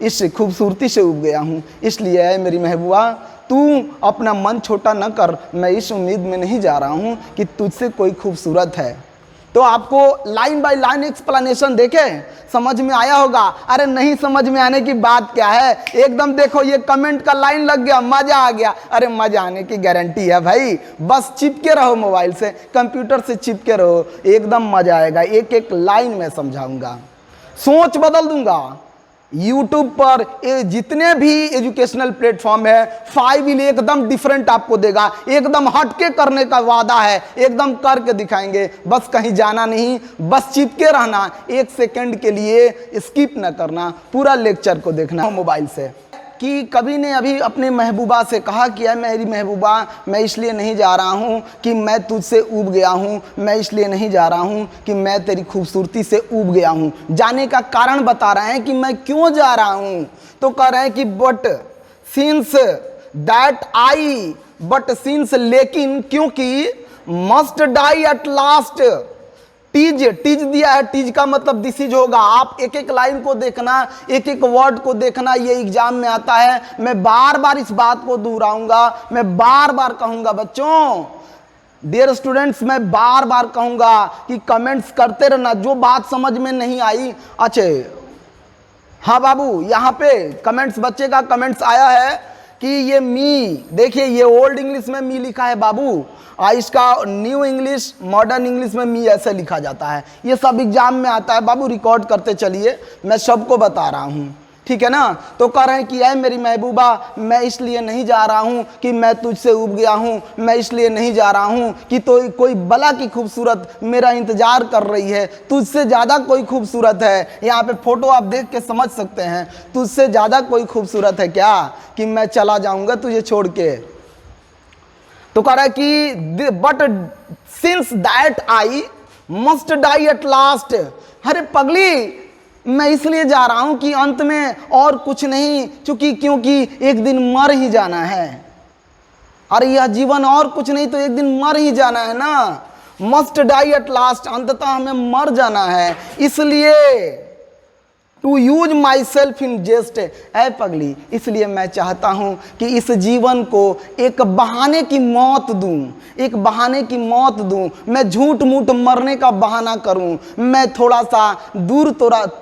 इस खूबसूरती से उब गया हूँ। इसलिए है मेरी महबूबा तू अपना मन छोटा न कर, मैं इस उम्मीद में नहीं जा रहा हूँ कि तुझसे कोई खूबसूरत है। तो आपको लाइन बाय लाइन एक्सप्लेनेशन देखे समझ में आया होगा। अरे नहीं समझ में आने की बात क्या है, एकदम देखो ये कमेंट का लाइन लग गया, मजा आ गया। अरे मजा आने की गारंटी है भाई, बस चिपके रहो मोबाइल से, कंप्यूटर से चिपके रहो, एकदम मजा आएगा। एक एक लाइन में समझाऊंगा, सोच बदल दूंगा। यूट्यूब पर ये जितने भी एजुकेशनल प्लेटफॉर्म है, 5 विल एकदम डिफरेंट आपको देगा, एकदम हटके करने का वादा है, एकदम करके दिखाएंगे। बस कहीं जाना नहीं, बस चिपके रहना, 1 सेकंड के लिए स्किप न करना, पूरा लेक्चर को देखना मोबाइल से। कि कवि ने अभी अपने महबूबा से कहा कि है मेरी महबूबा मैं इसलिए नहीं जा रहा हूँ कि मैं तुझसे ऊब गया हूँ, मैं इसलिए नहीं जा रहा हूँ कि मैं तेरी खूबसूरती से ऊब गया हूँ। जाने का कारण बता रहे हैं कि मैं क्यों जा रहा हूँ। तो कह रहे हैं कि but since that I, but since लेकिन, क्योंकि must die at last. Tease, tease दिया है, टीज का मतलब दिस होगा। आप एक एक लाइन को देखना, एक एक वर्ड को देखना, ये एग्जाम में आता है। मैं बार बार इस बात को दोहराऊंगा, मैं बार बार कहूंगा बच्चों, डियर स्टूडेंट्स, मैं बार बार कहूंगा कि कमेंट्स करते रहना जो बात समझ में नहीं आई। अच्छा हाँ बाबू, यहाँ पे कमेंट्स, बच्चे का कमेंट्स आया है कि ये मी, देखिए ये ओल्ड इंग्लिश में मी लिखा है बाबू, और इसका न्यू इंग्लिश मॉडर्न इंग्लिश में मी ऐसे लिखा जाता है। ये सब एग्जाम में आता है बाबू, रिकॉर्ड करते चलिए, मैं सबको बता रहा हूँ, ठीक है ना। तो कह रहे हैं कि ऐ मेरी महबूबा, मैं इसलिए नहीं जा रहा हूँ कि मैं तुझसे उब गया हूँ, मैं इसलिए नहीं जा रहा हूँ कि तो कोई बला की खूबसूरत मेरा इंतजार कर रही है, तुझसे ज़्यादा कोई खूबसूरत है। यहाँ पे फोटो आप देख के समझ सकते हैं, तुझसे ज़्यादा कोई खूबसूरत है क्या कि मैं चला जाऊँगा तुझे छोड़ के। तो कह रहा है कि but since that I must die at last, अरे पगली मैं इसलिए जा रहा हूं कि अंत में और कुछ नहीं, क्योंकि एक दिन मर ही जाना है। अरे यह जीवन और कुछ नहीं तो एक दिन मर ही जाना है ना, मस्ट डाई एट लास्ट, अंततः हमें मर जाना है, इसलिए to use myself in jest, ऐ पगली इसलिए मैं चाहता हूँ कि इस जीवन को एक बहाने की मौत दूँ, एक बहाने की मौत दूँ, मैं झूठ मूठ मरने का बहाना करूँ, मैं थोड़ा सा दूर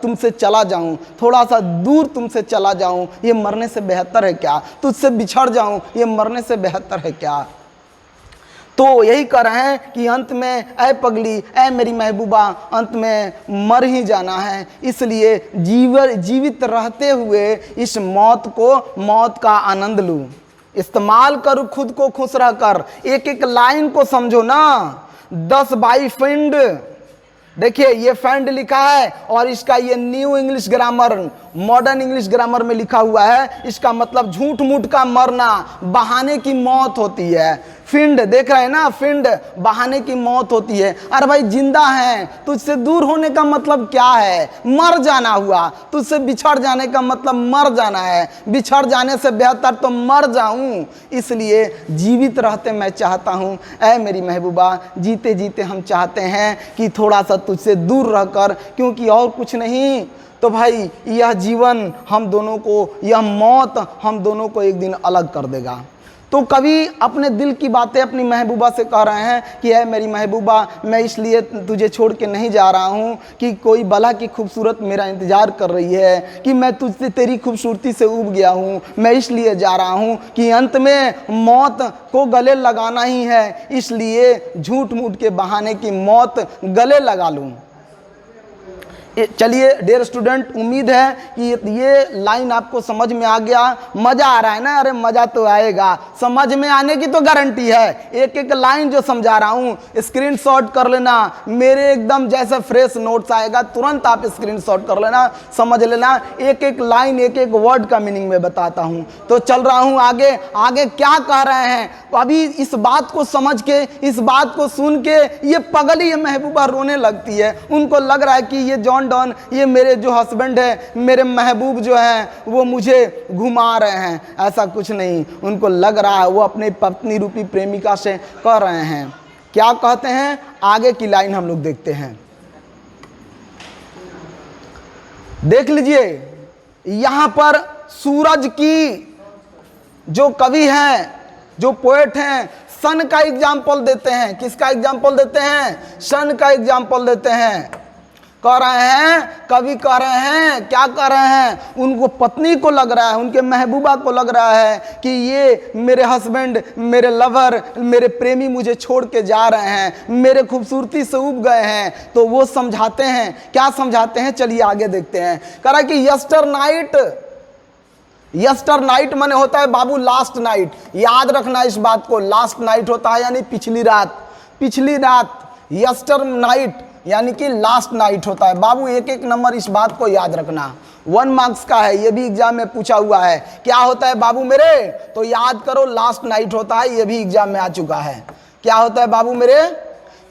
तुमसे चला जाऊँ, थोड़ा सा दूर तुमसे चला जाऊँ, ये मरने से बेहतर है क्या, तुझसे बिछड़ जाऊँ ये मरने से बेहतर है क्या। तो यही कह रहे हैं कि अंत में ऐ पगली ऐ मेरी महबूबा, अंत में मर ही जाना है, इसलिए जीवित रहते हुए इस मौत का आनंद लूँ, इस्तेमाल करूँ खुद को खुश रह कर। एक एक लाइन को समझो ना, 10 बाई फंड, देखिए ये फंड लिखा है और इसका ये new English grammar modern English grammar में लिखा हुआ है, इसका मतलब झूठ मूठ का मरना, बहाने की मौत होती है। फिंड देख रहे हैं ना, फिंड बहाने की मौत होती है। अरे भाई जिंदा है, तुझसे दूर होने का मतलब क्या है, मर जाना हुआ, तुझसे बिछड़ जाने का मतलब मर जाना है, बिछड़ जाने से बेहतर तो मर जाऊं, इसलिए जीवित रहते मैं चाहता हूं ऐ मेरी महबूबा, जीते जीते हम चाहते हैं कि थोड़ा सा तुझसे दूर रहकर, क्योंकि और कुछ नहीं तो भाई यह जीवन हम दोनों को, यह मौत हम दोनों को एक दिन अलग कर देगा। तो कवि अपने दिल की बातें अपनी महबूबा से कह रहे हैं कि है मेरी महबूबा, मैं इसलिए तुझे छोड़ के नहीं जा रहा हूँ कि कोई बला की खूबसूरत मेरा इंतज़ार कर रही है, कि मैं तुझसे तेरी खूबसूरती से उब गया हूँ, मैं इसलिए जा रहा हूँ कि अंत में मौत को गले लगाना ही है, इसलिए झूठ मूठ के बहाने की मौत गले लगा लूँ। चलिए डियर स्टूडेंट, उम्मीद है कि ये लाइन आपको समझ में आ गया। मज़ा आ रहा है ना, अरे मज़ा तो आएगा, समझ में आने की तो गारंटी है। एक एक लाइन जो समझा रहा हूँ स्क्रीनशॉट कर लेना, मेरे एकदम जैसे फ्रेश नोट्स आएगा तुरंत आप स्क्रीनशॉट कर लेना, समझ लेना, एक एक लाइन एक एक वर्ड का मीनिंग में बताता हूँ। तो चल रहा हूँ आगे, आगे क्या कह रहे हैं। तो अभी इस बात को समझ के, इस बात को सुन के ये पगली, ये महबूबा रोने लगती है। उनको लग रहा है कि ये जॉन डॉन, ये मेरे जो हस्बैंड है, मेरे महबूब जो हैं वो मुझे घुमा रहे हैं, ऐसा कुछ नहीं। उनको लग रहा है वो अपने पत्नी रूपी प्रेमिका से कह रहे हैं। क्या कहते हैं आगे की लाइन हम लोग देखते हैं, देख लीजिए। यहां पर सूरज की जो कवि हैं, जो पोएट हैं, सन का एग्जाम्पल देते हैं। किसका एग्जाम्पल देते हैं? सन का एग्जाम्पल देते हैं। कह रहे हैं, कवि कह रहे हैं, क्या कह रहे हैं, उनको पत्नी को लग रहा है, उनके महबूबा को लग रहा है कि ये मेरे हस्बैंड, मेरे लवर, मेरे प्रेमी मुझे छोड़ के जा रहे हैं, मेरे खूबसूरती से उब गए हैं। तो वो समझाते हैं, क्या समझाते हैं, चलिए आगे देखते हैं। कह रहा है कि यस्टर नाइट, यस्टर नाइट माने होता है बाबू लास्ट नाइट, याद रखना इस बात को, लास्ट नाइट होता है यानी पिछली रात, पिछली रात। यस्टर नाइट यानी कि लास्ट नाइट होता है बाबू, एक एक नंबर इस बात को याद रखना, 1 मार्क्स का है, ये भी एग्जाम में पूछा हुआ है। क्या होता है बाबू मेरे, तो याद करो लास्ट नाइट होता है, ये भी एग्जाम में आ चुका है। क्या होता है बाबू मेरे,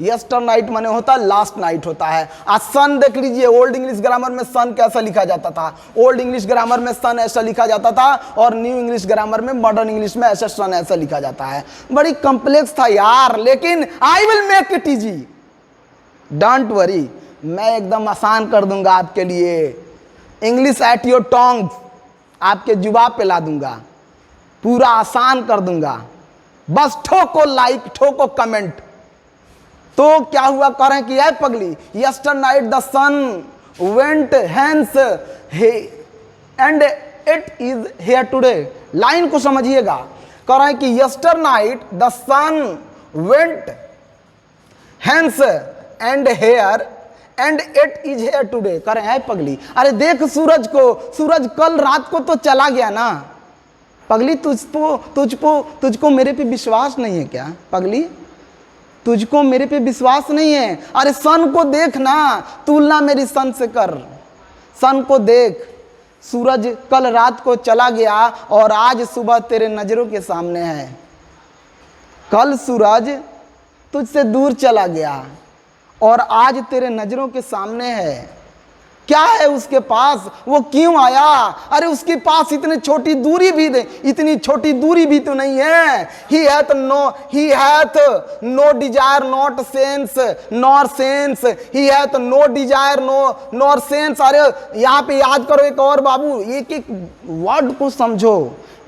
यस्टर नाइट माने होता है लास्ट नाइट होता है। आज सन देख लीजिए, ओल्ड इंग्लिश ग्रामर में सन कैसा लिखा जाता था, ओल्ड इंग्लिश ग्रामर में सन ऐसा लिखा जाता था, और न्यू इंग्लिश ग्रामर में, मॉडर्न इंग्लिश में ऐसा सन ऐसा लिखा जाता है। बड़ी कॉम्प्लेक्स था यार, लेकिन आई will make it easy, don't worry, मैं एकदम आसान कर दूंगा आपके लिए। इंग्लिश एट योर टोंग, आपके जुबान पे ला दूंगा, पूरा आसान कर दूंगा, बस ठोको लाइक, ठोको कमेंट। तो क्या हुआ, कह रहे हैं कि ऐ पगली, yesternight the sun went hence and it is here today. Line को समझिएगा, कह रहा है कि yesternight the sun went hence and here and it is here today. कह रहे हैं पगली, अरे देख सूरज को, सूरज कल रात को तो चला गया ना। पगली तुझको मेरे पे विश्वास नहीं है क्या? पगली तुझको मेरे पे विश्वास नहीं है? अरे सन को देख ना, तुलना मेरी सन से कर। सन को देख, सूरज कल रात को चला गया और आज सुबह तेरे नजरों के सामने है। कल सूरज तुझसे दूर चला गया और आज तेरे नजरों के सामने है। क्या है उसके पास? वो क्यों आया? अरे उसके पास इतनी छोटी दूरी भी नहीं, इतनी छोटी दूरी भी तो नहीं है। he hath no desire not sense nor sense, he hath no desire nor sense। अरे यहाँ पे याद करो एक और बाबू, एक एक वर्ड को समझो,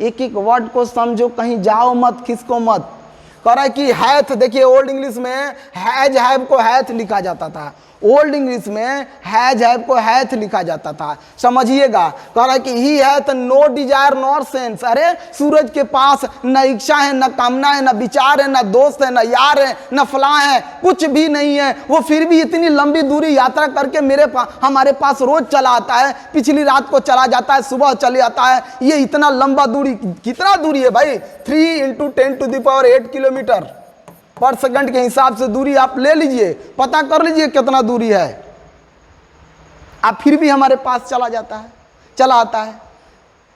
एक एक वर्ड को समझो, कहीं जाओ मत, खिसको मत। कह रहा है कि हैथ, देखिए ओल्ड इंग्लिश में हैज हैव को हैथ लिखा जाता था, ओल्ड इंग्लिश में हैज हैव को हैथ लिखा जाता था, समझिएगा। कह रहा है कि he hath no desire nor sense. अरे सूरज के पास न इच्छा है, न कामना है, न विचार है, न दोस्त है, न यार है, न फलां है, कुछ भी नहीं है। वो फिर भी इतनी लंबी दूरी यात्रा करके हमारे पास रोज चला आता है। पिछली रात को चला जाता है, सुबह चले आता है। ये इतना लंबा दूरी, कितना दूरी है भाई? 3 × 10⁸ किलोमीटर पर सेकंड के हिसाब से दूरी आप ले लीजिए, पता कर लीजिए कितना दूरी है। अब फिर भी हमारे पास चला जाता है, चला आता है।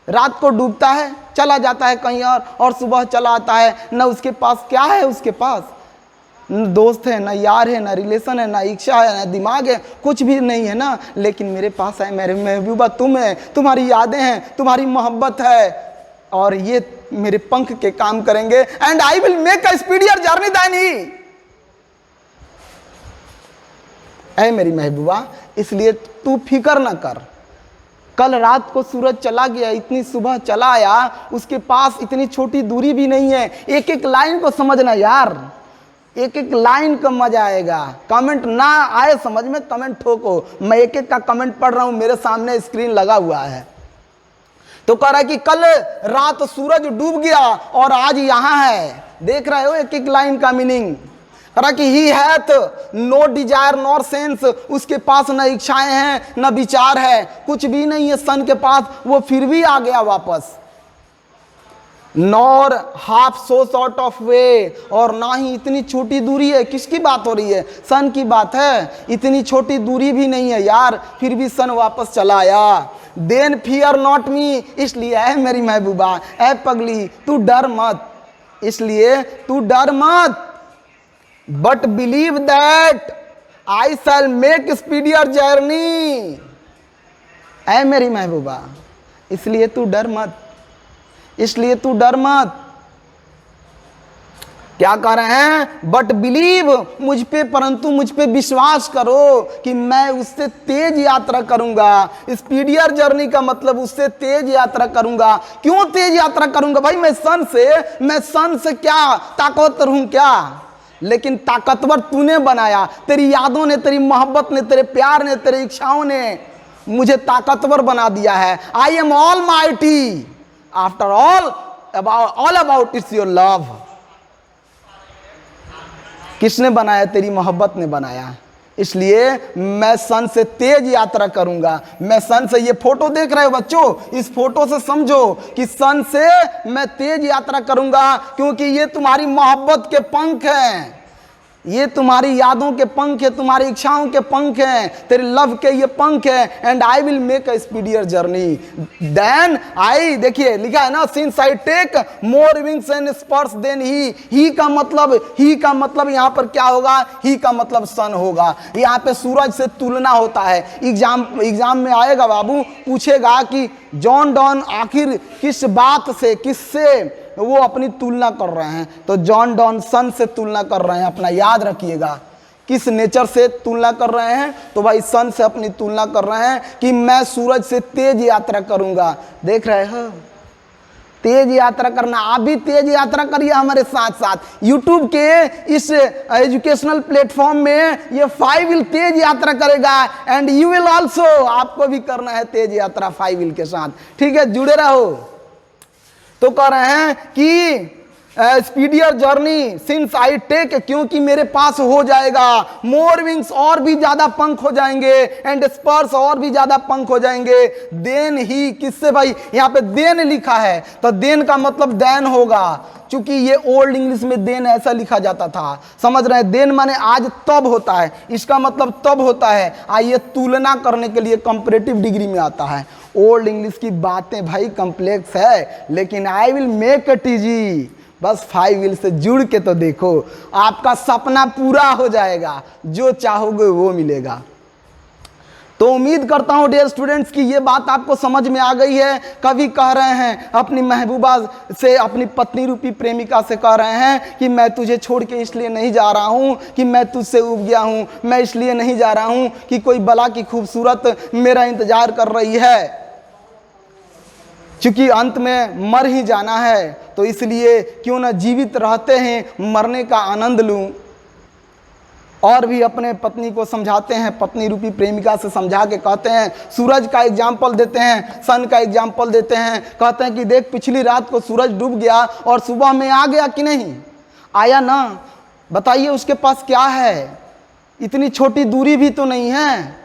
रात को डूबता है, चला जाता है कहीं और सुबह चला आता है। न उसके पास क्या है, उसके पास न दोस्त है, न यार है, न रिलेशन है, न इच्छा है, न दिमाग है, कुछ भी नहीं है ना। लेकिन मेरे पास है, मेरे महबूबा तुम है, तुम्हारी यादें हैं, तुम्हारी मोहब्बत है, और ये मेरे पंख के काम करेंगे। And I will make a speedier journey than he. ऐ मेरी महबूबा, इसलिए तू फिक्र ना कर। कल रात को सूरज चला गया, इतनी सुबह चला आया, उसके पास इतनी छोटी दूरी भी नहीं है। एक एक लाइन को समझना यार, एक एक लाइन का मजा आएगा। कमेंट ना आए समझ में, कमेंट ठोको। मैं एक एक का कमेंट पढ़ रहा हूं, मेरे सामने स्क्रीन लगा हुआ है। तो कह रहा है कि कल रात सूरज डूब गया और आज यहां है। देख रहे हो एक एक लाइन का मीनिंग। कह रहा कि he hath no desire nor sense, उसके पास न इच्छाएं हैं, न विचार है, कुछ भी नहीं है सन के पास। वो फिर भी आ गया वापस। Nor half so short of वे, और ना ही इतनी छोटी दूरी है। किसकी बात हो रही है? सन की बात है। इतनी छोटी दूरी भी नहीं है यार, फिर भी सन वापस चला आया। देन फियर नॉट मी, इसलिए है मेरी महबूबा, ऐ पगली तू डर मत, इसलिए तू डर मत। But believe that I shall make speedier journey. ऐ मेरी महबूबा, इसलिए तू डर मत, इसलिए तू डर मत। क्या कह रहे हैं? बट बिलीव, मुझ पे, परंतु मुझ पे विश्वास करो कि मैं उससे तेज यात्रा करूंगा। स्पीडियर जर्नी का मतलब उससे तेज यात्रा करूंगा। क्यों तेज यात्रा करूंगा भाई? मैं सन से क्या ताकतवर हूं क्या? लेकिन ताकतवर तूने बनाया, तेरी यादों ने, तेरी मोहब्बत ने, तेरे प्यार ने, तेरी इच्छाओं ने मुझे ताकतवर बना दिया है। I am all mighty, after all about it's your love. किसने बनाया? तेरी मोहब्बत ने बनाया। इसलिए मैं सन से तेज यात्रा करूंगा। मैं सन से, ये फोटो देख रहे हो बच्चों, इस फोटो से समझो कि सन से मैं तेज यात्रा करूंगा, क्योंकि ये तुम्हारी मोहब्बत के पंख हैं, ये तुम्हारी यादों के पंख है, तुम्हारी इच्छाओं के पंख हैं, तेरे लव के ये पंख है। And I will make a speedier journey then I, देखिए लिखा है ना, since I take more wings and spurs then he का मतलब यहाँ पर क्या होगा? ही का मतलब सन होगा। यहाँ पे सूरज से तुलना होता है। एग्जाम में आएगा बाबू, पूछेगा कि जॉन डॉन आखिर किस बात से, किससे वो अपनी तुलना कर रहे हैं? तो जॉन डॉन सन से तुलना कर रहे हैं। अपना याद रखिएगा, किस नेचर से तुलना कर रहे हैं? तो भाई सन से अपनी तुलना कर रहे हैं कि मैं सूरज से तेज यात्रा करूंगा। देख रहे हो तेज यात्रा करना। आप भी तेज यात्रा करिए हमारे साथ साथ। यूट्यूब के इस एजुकेशनल प्लेटफॉर्म में ये 5 व्हील तेज यात्रा करेगा एंड यू विल ऑल्सो, आपको भी करना है तेज यात्रा 5 व्हील के साथ। ठीक है, जुड़े रहो। तो कह रहे हैं कि speedier journey since I take, क्योंकि मेरे पास हो जाएगा मोर विंग्स, और भी ज्यादा पंख हो जाएंगे, एंड स्पर्स, और भी ज्यादा पंख हो जाएंगे। देन ही, किससे भाई, यहाँ पे देन लिखा है तो देन का मतलब देन होगा, क्योंकि ये ओल्ड इंग्लिश में देन ऐसा लिखा जाता था, समझ रहे हैं। देन माने आज तब होता है, इसका मतलब तब होता है। आइए तुलना करने के लिए कंपैरेटिव डिग्री में आता है। ओल्ड इंग्लिश की बातें भाई कॉम्प्लेक्स है, लेकिन आई विल मेक इट इजी। बस 5 व्हील से जुड़ के तो देखो, आपका सपना पूरा हो जाएगा, जो चाहोगे वो मिलेगा। तो उम्मीद करता हूं डियर स्टूडेंट्स कि ये बात आपको समझ में आ गई है। कवि कह रहे हैं अपनी महबूबा से, अपनी पत्नी रूपी प्रेमिका से कह रहे हैं कि मैं तुझे छोड़ के इसलिए नहीं जा रहा हूं कि मैं तुझसे उब गया हूं, मैं इसलिए नहीं जा रहा हूं कि कोई बला की खूबसूरत मेरा इंतजार कर रही है, क्योंकि अंत में मर ही जाना है, तो इसलिए क्यों ना जीवित रहते हैं मरने का आनंद लूं। और भी अपने पत्नी को समझाते हैं, पत्नी रूपी प्रेमिका से समझा के कहते हैं, सूरज का एग्जाम्पल देते हैं, सन का एग्जाम्पल देते हैं। कहते हैं कि देख पिछली रात को सूरज डूब गया और सुबह में आ गया कि नहीं आया ना, बताइए उसके पास क्या है, इतनी छोटी दूरी भी तो नहीं है,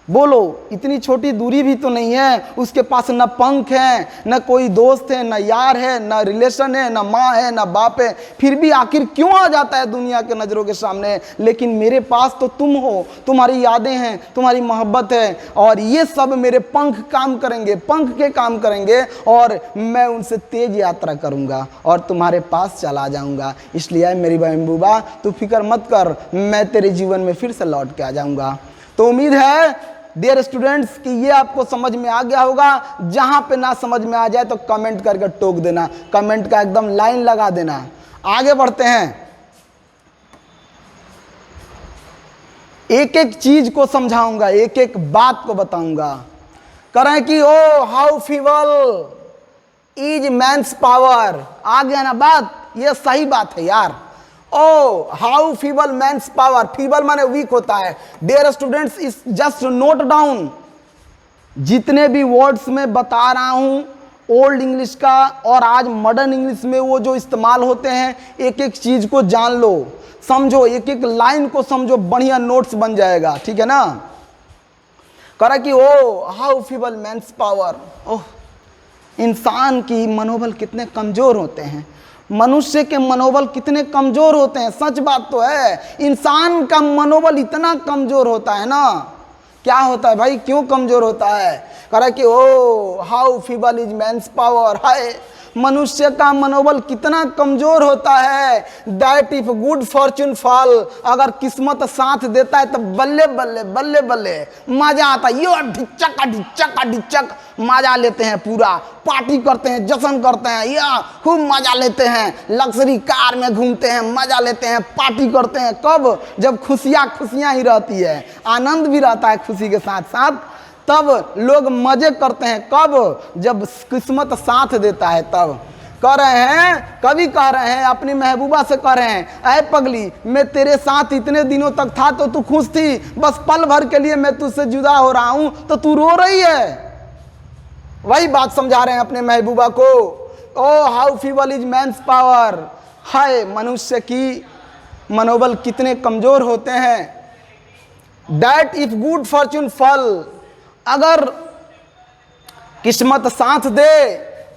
बोलो इतनी छोटी दूरी भी तो नहीं है। उसके पास न पंख है, न कोई दोस्त है, न यार है, न रिलेशन है, न माँ है, न बाप है, फिर भी आखिर क्यों आ जाता है दुनिया के नज़रों के सामने। लेकिन मेरे पास तो तुम हो, तुम्हारी यादें हैं, तुम्हारी मोहब्बत है, और ये सब मेरे पंख काम करेंगे, पंख के काम करेंगे, और मैं उनसे तेज यात्रा करूँगा और तुम्हारे पास चला जाऊँगा। इसलिए मेरी महबूबा तू फिक्र मत कर, मैं तेरे जीवन में फिर से लौट के आ जाऊँगा। तो उम्मीद है डियर स्टूडेंट्स कि ये आपको समझ में आ गया होगा। जहां पे ना समझ में आ जाए तो कमेंट करके टोक देना, कमेंट का एकदम लाइन लगा देना। आगे बढ़ते हैं, एक एक चीज को समझाऊंगा, एक एक बात को बताऊंगा। करें कि O how feeble is man's power. आ गया ना बात, ये सही बात है यार। O how feeble man's power, feeble माने वीक होता है। डियर स्टूडेंट्स इस जस्ट नोट डाउन, जितने भी वर्ड्स में बता रहा हूं ओल्ड इंग्लिश का और आज मॉडर्न इंग्लिश में वो जो इस्तेमाल होते हैं, एक एक चीज को जान लो, समझो, एक एक लाइन को समझो, बढ़िया नोट्स बन जाएगा, ठीक है ना। करा कि O how feeble man's power, ओह इंसान की मनोबल कितने कमजोर होते हैं, मनुष्य के मनोबल कितने कमजोर होते हैं। सच बात तो है, इंसान का मनोबल इतना कमजोर होता है ना। क्या होता है भाई, क्यों कमजोर होता है। कह कि O how feeble is man's power, हाय मनुष्य का मनोबल कितना कमजोर होता है। That if good fortune fall, अगर किस्मत साथ देता है तो बल्ले बल्ले बल्ले बल्ले मजा आता है। ये ढिच्चक ढिच्चक ढिच्चक मजा लेते हैं, पूरा पार्टी करते हैं, जश्न करते हैं, या खूब मजा लेते हैं, लग्जरी कार में घूमते हैं, मजा लेते हैं, पार्टी करते हैं। कब, जब खुशियाँ खुशियाँ ही रहती है, आनंद भी रहता है खुशी के साथ साथ, तब लोग मजे करते हैं। कब, जब किस्मत साथ देता है तब। कह रहे हैं, कवि कह रहे हैं अपनी महबूबा से, कह रहे हैं ऐ पगली मैं तेरे साथ इतने दिनों तक था तो तू खुश थी, बस पल भर के लिए मैं तुझसे जुदा हो रहा हूं तो तू रो रही है। वही बात समझा रहे हैं अपने महबूबा को। O how feeble is man's power, हाय मनुष्य की मनोबल कितने कमजोर होते हैं। That if good fortune fall, अगर किस्मत साथ दे,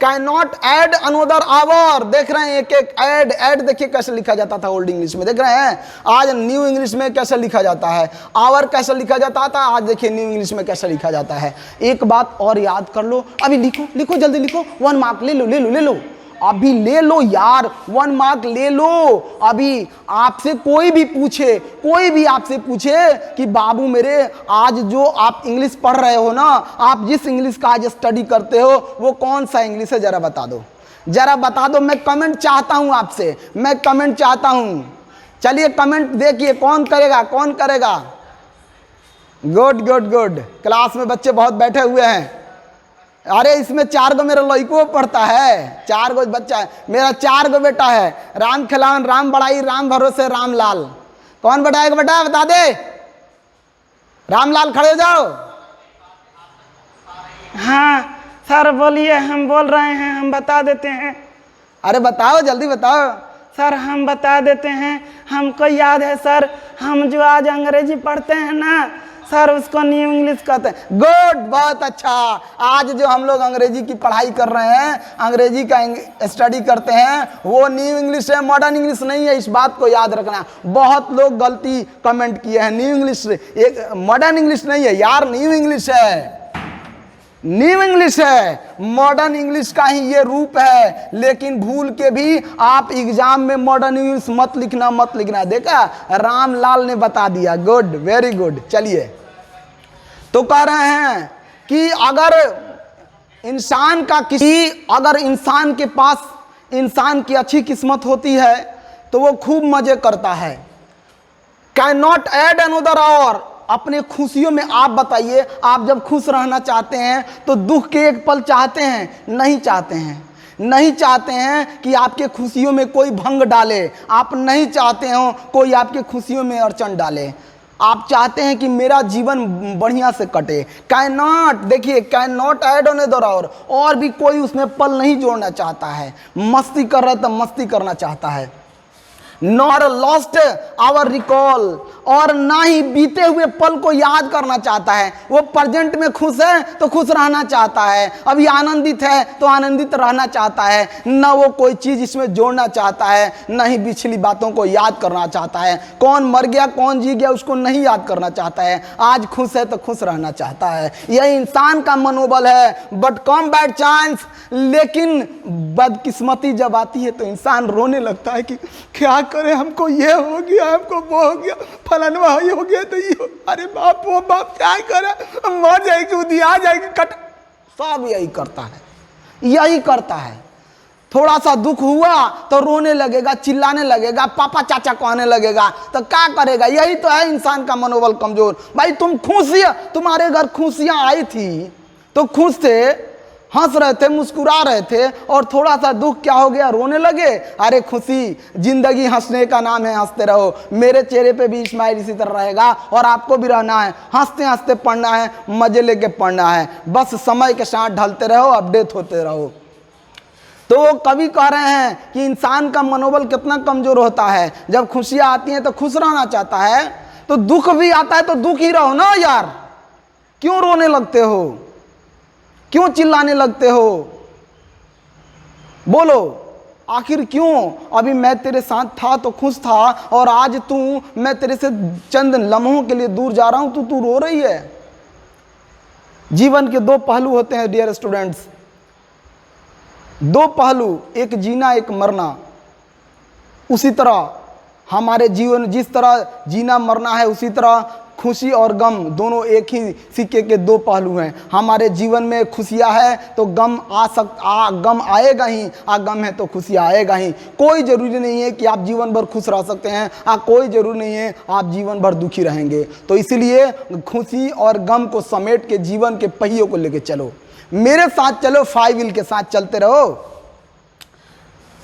can not add another hour. देख रहे हैं एक एक एड, एड देखिए कैसे लिखा जाता था ओल्ड इंग्लिश में, देख रहे हैं। आज न्यू इंग्लिश में कैसे लिखा जाता है, आवर कैसे लिखा जाता था, आज देखिए न्यू इंग्लिश में कैसे लिखा जाता है। एक बात और याद कर लो, अभी लिखो लिखो जल्दी लिखो, 1 मार्क ले लो ले लो ले लो, अभी ले लो यार, 1 मार्क ले लो। अभी आपसे कोई भी पूछे, कोई भी आपसे पूछे कि बाबू मेरे आज जो आप इंग्लिश पढ़ रहे हो ना, आप जिस इंग्लिश का आज स्टडी करते हो वो कौन सा इंग्लिश है, जरा बता दो, जरा बता दो। मैं कमेंट चाहता हूं आपसे, मैं कमेंट चाहता हूं। चलिए कमेंट देखिए, कौन करेगा कौन करेगा। गुड गुड गुड, क्लास में बच्चे बहुत बैठे हुए हैं। अरे इसमें 4 गो मेरा लड़को पढ़ता है, 4 गो बच्चा है मेरा, 4 गो बेटा है। राम खिलावन, राम बड़ाई, राम भरोसे, राम लाल। कौन बताएगा बेटा, बता दे। रामलाल खड़े हो जाओ। हाँ सर बोलिए, हम बोल रहे हैं, हम बता देते हैं। अरे बताओ, जल्दी बताओ। सर हम बता देते हैं, हमको याद है सर, हम जो आज अंग्रेजी पढ़ते हैं ना सर, उसको न्यू इंग्लिश कहते हैं। गुड, बहुत अच्छा। आज जो हम लोग अंग्रेजी की पढ़ाई कर रहे हैं, अंग्रेजी का स्टडी करते हैं, वो न्यू इंग्लिश है, मॉडर्न इंग्लिश नहीं है। इस बात को याद रखना। बहुत लोग गलती कमेंट किए हैं, न्यू इंग्लिश, एक मॉडर्न इंग्लिश नहीं है यार, न्यू इंग्लिश है, न्यू इंग्लिश है। मॉडर्न इंग्लिश का ही ये रूप है। लेकिन भूल के भी आप एग्जाम में मॉडर्न इंग्लिश मत लिखना, मत लिखना। देखा, रामलाल ने बता दिया। Good, very good. चलिए, तो कह रहे हैं कि अगर इंसान के पास इंसान की अच्छी किस्मत होती है तो वो खूब मजे करता है। कैन नॉट एड अनदर और अपने खुशियों में आप बताइए, आप जब खुश रहना चाहते हैं तो दुख के एक पल चाहते हैं? नहीं चाहते हैं। नहीं चाहते हैं कि आपके खुशियों में कोई भंग डाले। आप नहीं चाहते हो कोई आपके खुशियों में अड़चन डाले। आप चाहते हैं कि मेरा जीवन बढ़िया से कटे। कैन नॉट, देखिए, can not add on other और भी कोई उसमें पल नहीं जोड़ना चाहता है। मस्ती कर रहा है तो मस्ती करना चाहता है। नॉट लॉस्ट आवर रिकॉल, और ना ही बीते हुए पल को याद करना चाहता है। वो प्रेजेंट में खुश है तो खुश रहना चाहता है, अभी आनंदित है तो आनंदित रहना चाहता है। ना वो कोई चीज़ इसमें जोड़ना चाहता है, ना ही पिछली बातों को याद करना चाहता है। कौन मर गया, कौन जी गया, उसको नहीं याद करना चाहता है। आज खुश है तो खुश रहना चाहता है। यह इंसान का मनोबल है। बट कम बैड चांस, लेकिन बदकिस्मती जब आती है तो इंसान रोने लगता है कि क्या करें, हमको ये हो गया, हमको वो हो गया, फलाना ये हो गया तो ये हो, अरे बाप वो बाप, क्या करे, मर जाएगी, उदिया जाएगी, कट। सब यही करता है, यही करता है। थोड़ा सा दुख हुआ तो रोने लगेगा, चिल्लाने लगेगा, पापा चाचा कहने लगेगा, तो क्या करेगा? यही तो है इंसान का मनोबल कमजोर। भाई तुम खुशियाँ, तुम्हारे घर खुशियाँ आई थी तो खुश थे, हंस रहे थे, मुस्कुरा रहे थे, और थोड़ा सा दुख क्या हो गया, रोने लगे। अरे खुशी, जिंदगी हंसने का नाम है, हंसते रहो। मेरे चेहरे पे भी स्माइल इसी तरह रहेगा और आपको भी रहना है। हंसते हंसते पढ़ना है, मजे लेके पढ़ना है। बस समय के साथ ढलते रहो, अपडेट होते रहो। तो कवि कह रहे हैं कि इंसान का मनोबल कितना कमजोर होता है। जब खुशियाँ आती हैं तो खुश रहना चाहता है, तो दुख भी आता है तो दुख ही रहो ना यार। क्यों रोने लगते हो, क्यों चिल्लाने लगते हो? बोलो आखिर क्यों? अभी मैं तेरे साथ था तो खुश था, और आज मैं तेरे से चंद लम्हों के लिए दूर जा रहा हूं तो तू रो रही है। जीवन के 2 पहलू होते हैं डियर स्टूडेंट्स, 2 पहलू, एक जीना एक मरना। उसी तरह हमारे जीवन, जिस तरह जीना मरना है, उसी तरह खुशी और गम दोनों एक ही सिक्के के 2 पहलू हैं। हमारे जीवन में खुशियाँ है तो गम गम आएगा ही, गम है तो खुशियाँ आएगा ही। कोई ज़रूरी नहीं है कि आप जीवन भर खुश रह सकते हैं, कोई ज़रूरी नहीं है आप जीवन भर दुखी रहेंगे। तो इसलिए खुशी और गम को समेट के जीवन के पहियों को लेके चलो, मेरे साथ चलो, 5 व्हील के साथ चलते रहो।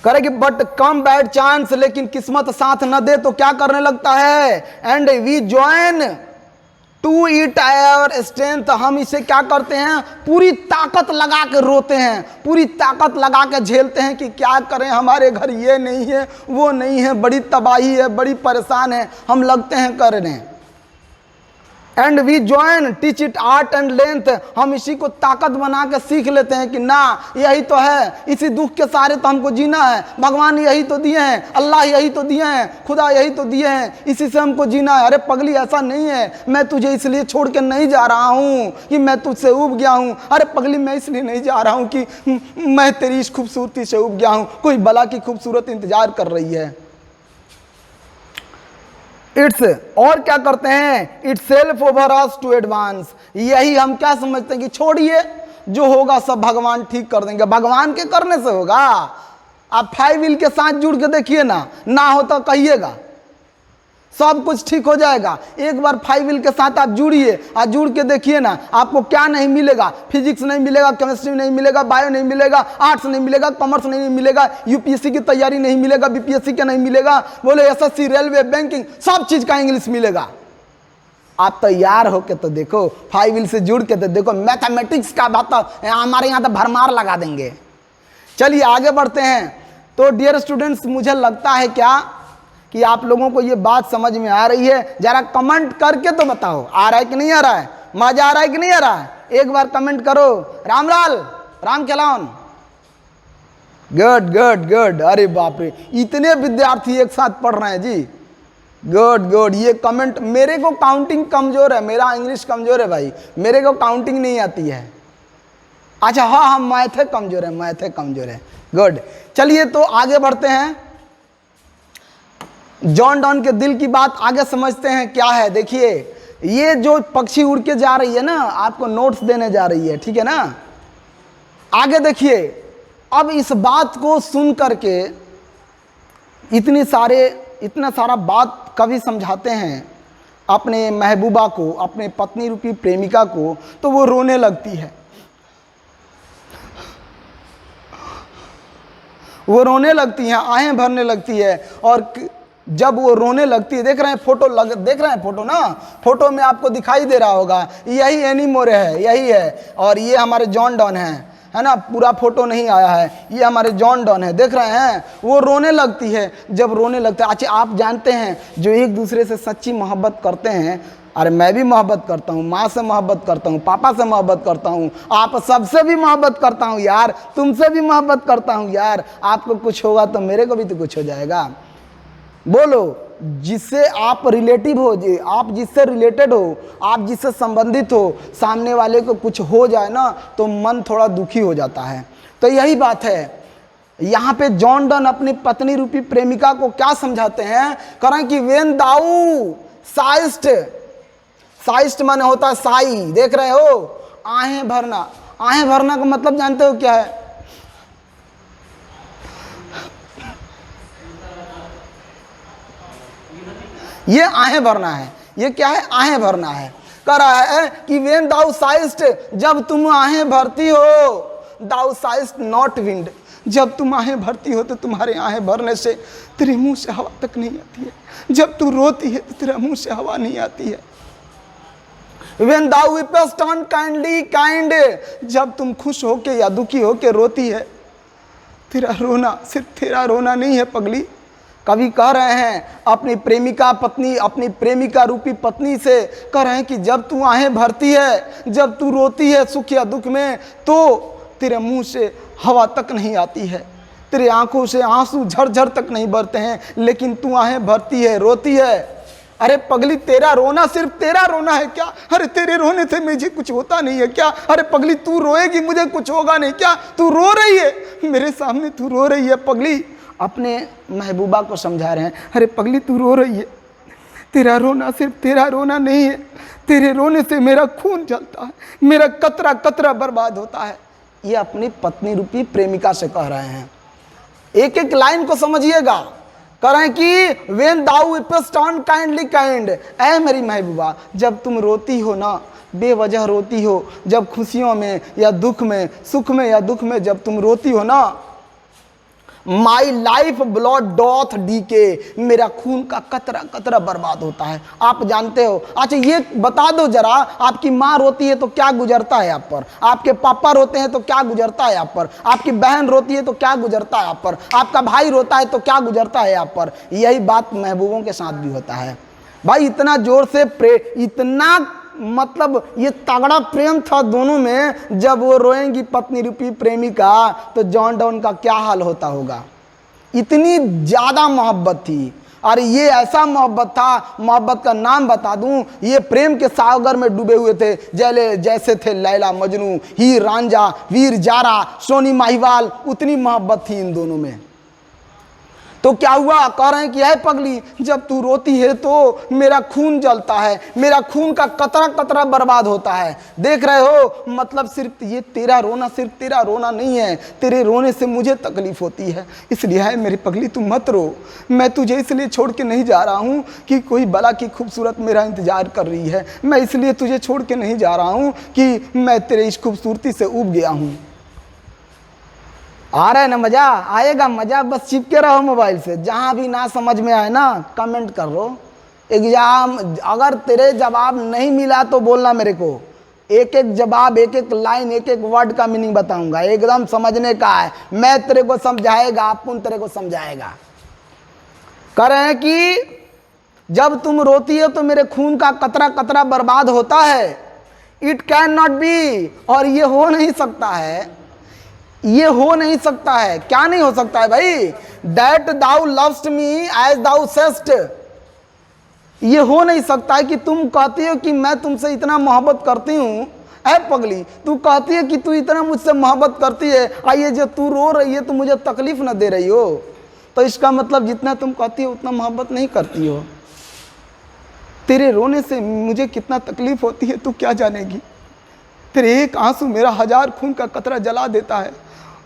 करेगी बट कम बैड चांस, लेकिन किस्मत साथ न दे तो क्या करने लगता है? And we join to it our strength, हम इसे क्या करते हैं? पूरी ताकत लगा के रोते हैं, पूरी ताकत लगा के झेलते हैं कि क्या करें, हमारे घर ये नहीं है, वो नहीं है, बड़ी तबाही है, बड़ी परेशान है, हम लगते हैं करने। And we join teach it art and length, हम इसी को ताकत बना के सीख लेते हैं कि ना यही तो है, इसी दुख के सहारे तो हमको जीना है, भगवान यही तो दिए हैं, अल्लाह यही तो दिए हैं, खुदा यही तो दिए हैं, इसी से हमको जीना है। अरे पगली ऐसा नहीं है, मैं तुझे इसलिए छोड़ के नहीं जा रहा हूँ कि मैं तुझसे उब गया हूँ। अरे पगली मैं इसलिए नहीं जा रहा हूँ कि मैं तेरी इस खूबसूरती से उब गया हूँ, कोई बला की खूबसूरत इंतजार कर रही है। इट्स, और क्या करते हैं? Itself over us to advance, यही हम क्या समझते हैं कि छोड़िए, जो होगा सब भगवान ठीक कर देंगे। भगवान के करने से होगा? आप 5 व्हील के साथ जुड़ के देखिए ना हो तो कहिएगा। सब कुछ ठीक हो जाएगा। एक बार 5 व्हील के साथ आप जुड़िए और जुड़ के देखिए ना, आपको क्या नहीं मिलेगा। फिजिक्स नहीं मिलेगा, केमिस्ट्री नहीं मिलेगा, बायो नहीं मिलेगा, आर्ट्स नहीं मिलेगा, कॉमर्स नहीं मिलेगा, यूपीएससी की तैयारी नहीं मिलेगा, बीपीएससी का नहीं मिलेगा, बोले एसएससी, रेलवे, बैंकिंग, सब चीज़ का इंग्लिश मिलेगा। आप तैयार होके तो देखो, 5 व्हील से जुड़ के तो देखो, मैथमेटिक्स का बात हमारे यहाँ तो भरमार लगा देंगे। चलिए आगे बढ़ते हैं। तो डियर स्टूडेंट्स, मुझे लगता है क्या कि आप लोगों को ये बात समझ में आ रही है? जरा कमेंट करके तो बताओ, आ रहा है कि नहीं आ रहा है, मजा आ रहा है कि नहीं आ रहा है? एक बार कमेंट करो। Ramlal, Ram Kelawan, good good good. अरे बाप रे, इतने विद्यार्थी एक साथ पढ़ रहे हैं जी, गुड गुड। ये कमेंट, मेरे को काउंटिंग कमजोर है, मेरा इंग्लिश कमजोर है भाई, मेरे को काउंटिंग नहीं आती है। अच्छा हाँ, मैथ कमजोर है, मैथ कमजोर है, गुड। चलिए तो आगे बढ़ते हैं। जॉन डॉन के दिल की बात आगे समझते हैं क्या है। देखिए, ये जो पक्षी उड़ के जा रही है ना, आपको नोट्स देने जा रही है, ठीक है ना। आगे देखिए, अब इस बात को सुन करके इतना सारा बात कवि समझाते हैं अपने महबूबा को, अपने पत्नी रूपी प्रेमिका को, तो वो रोने लगती है। वो रोने लगती है, आहें भरने लगती है। और जब वो रोने लगती है, देख रहे हैं फोटो ना, फोटो में आपको दिखाई दे रहा होगा, यही एनी मोरे है, यही है। और ये हमारे जॉन डॉन है ना, पूरा फोटो नहीं आया है, ये हमारे जॉन डॉन है, देख रहे हैं। वो रोने लगती है। जब रोने लगता है, अच्छा आप जानते हैं जो एक दूसरे से सच्ची मोहब्बत करते हैं, अरे मैं भी मोहब्बत करता हूँ, माँ से मोहब्बत करता हूँ, पापा से मोहब्बत करता हूँ, आप सबसे भी मोहब्बत करता हूँ यार, तुमसे भी मोहब्बत करता हूँ यार। आपको कुछ होगा तो मेरे को भी तो कुछ हो जाएगा। बोलो, जिससे आप रिलेटिव हो, आप जिससे रिलेटेड हो, आप जिससे संबंधित हो, सामने वाले को कुछ हो जाए ना तो मन थोड़ा दुखी हो जाता है। तो यही बात है, यहाँ पे जॉन डॉन अपनी पत्नी रूपी प्रेमिका को क्या समझाते हैं, करें कि वेन दाऊ साइस्ट माने होता है साई, देख रहे हो, आहें भरना। आहें भरना का मतलब जानते हो क्या है? ये आहें भरना है। ये क्या है? आहें भरना है। कह रहा है कि वेन दाउ साइस्ट, जब तुम आहें भरती हो, दाउ साइस्ट नॉट विंड, जब तुम आहें भरती हो तो तुम्हारे आहें भरने से तेरे मुंह से हवा तक नहीं आती है। जब तू रोती है तो तेरा मुंह से हवा नहीं आती है। When thou weepest unkindly kind, जब तुम खुश होके या दुखी होके रोती है, तेरा रोना सिर्फ तेरा रोना नहीं है पगली। कवि कह रहे हैं अपनी प्रेमिका रूपी पत्नी से, कह रहे हैं कि जब तू आहें भरती है, जब तू रोती है सुख या दुख में, तो तेरे मुंह से हवा तक नहीं आती है, तेरे आंखों से आंसू झरझर तक नहीं बरते हैं, लेकिन तू आहें भरती है, रोती है। अरे पगली, तेरा रोना सिर्फ तेरा रोना है क्या? अरे तेरे रोने से मुझे कुछ होता नहीं है क्या? अरे पगली, तू रोएगी मुझे कुछ होगा नहीं क्या? तू रो रही है मेरे सामने, तू रो रही है पगली। अपने महबूबा को समझा रहे हैं, अरे पगली तू रो रही है, तेरा रोना सिर्फ तेरा रोना नहीं है, तेरे रोने से मेरा खून जलता है, मेरा कतरा कतरा बर्बाद होता है। ये अपनी पत्नी रूपी प्रेमिका से कह रहे हैं। एक एक लाइन को समझिएगा। कह रहे हैं कि when thou weepest unkindly kind, ऐ मेरी महबूबा, जब तुम रोती हो ना, बेवजह रोती हो, जब खुशियों में या दुख में, सुख में या दुख में जब तुम रोती हो ना, my life blood doth decay, मेरा खून का कतरा कतरा बर्बाद होता है। आप जानते हो। अच्छा ये बता दो जरा, आपकी माँ रोती है तो क्या गुजरता है आप पर, आपके पापा रोते हैं तो क्या गुजरता है आप पर, आपकी बहन रोती है तो क्या गुजरता है आप पर, आपका भाई रोता है तो क्या गुजरता है आप पर। यही बात महबूबों के साथ भी होता है भाई। इतना जोर से इतना मतलब ये तगड़ा प्रेम था दोनों में। जब वो रोएंगी पत्नी रूपी प्रेमिका, तो जॉन डॉन का क्या हाल होता होगा। इतनी ज़्यादा मोहब्बत थी। और ये ऐसा मोहब्बत था, मोहब्बत का नाम बता दूं, ये प्रेम के सागर में डूबे हुए थे, जैसे थे लैला मजनू, हीर रांझा, वीर जारा, सोनी माहिवाल, उतनी मोहब्बत थी इन दोनों में। तो क्या हुआ, कह रहे हैं कि है पगली, जब तू रोती है तो मेरा खून जलता है, मेरा खून का कतरा कतरा बर्बाद होता है। देख रहे हो, मतलब सिर्फ ये तेरा रोना सिर्फ तेरा रोना नहीं है, तेरे रोने से मुझे तकलीफ होती है। इसलिए है मेरी पगली तू मत रो, मैं तुझे इसलिए छोड़ के नहीं जा रहा हूँ कि कोई बला की खूबसूरत मेरा इंतजार कर रही है। मैं इसलिए तुझे छोड़ के नहीं जा रहा हूँ कि मैं तेरे इस खूबसूरती से ऊब गया हूँ। आ रहा है ना मजा, आएगा मजा, बस चिपके रहो मोबाइल से। जहाँ भी ना समझ में आए ना कमेंट कर लो। एग्जाम अगर तेरे जवाब नहीं मिला तो बोलना मेरे को, एक एक जवाब, एक एक लाइन, एक एक वर्ड का मीनिंग बताऊंगा, एकदम समझने का है। मैं तेरे को समझाएगा, अपुन तेरे को समझाएगा। कह रहे हैं कि जब तुम रोती हो तो मेरे खून का कतरा कतरा बर्बाद होता है। इट कैन नॉट बी, और ये हो नहीं सकता है, ये हो नहीं सकता है। क्या नहीं हो सकता है भाई? दैट दाउ लव्स्ट मी एज दाउ सेस्ट, ये हो नहीं सकता है कि तुम कहती हो कि मैं तुमसे इतना मोहब्बत करती हूँ। ऐ पगली, तू कहती है कि तू इतना मुझसे मोहब्बत करती है, आइए जो तू रो रही है तो मुझे तकलीफ न दे रही हो, तो इसका मतलब जितना तुम कहती हो उतना मोहब्बत नहीं करती हो। तेरे रोने से मुझे कितना तकलीफ होती है तू क्या जानेगी। तेरे एक आंसू मेरा 1000 खून का कतरा जला देता है,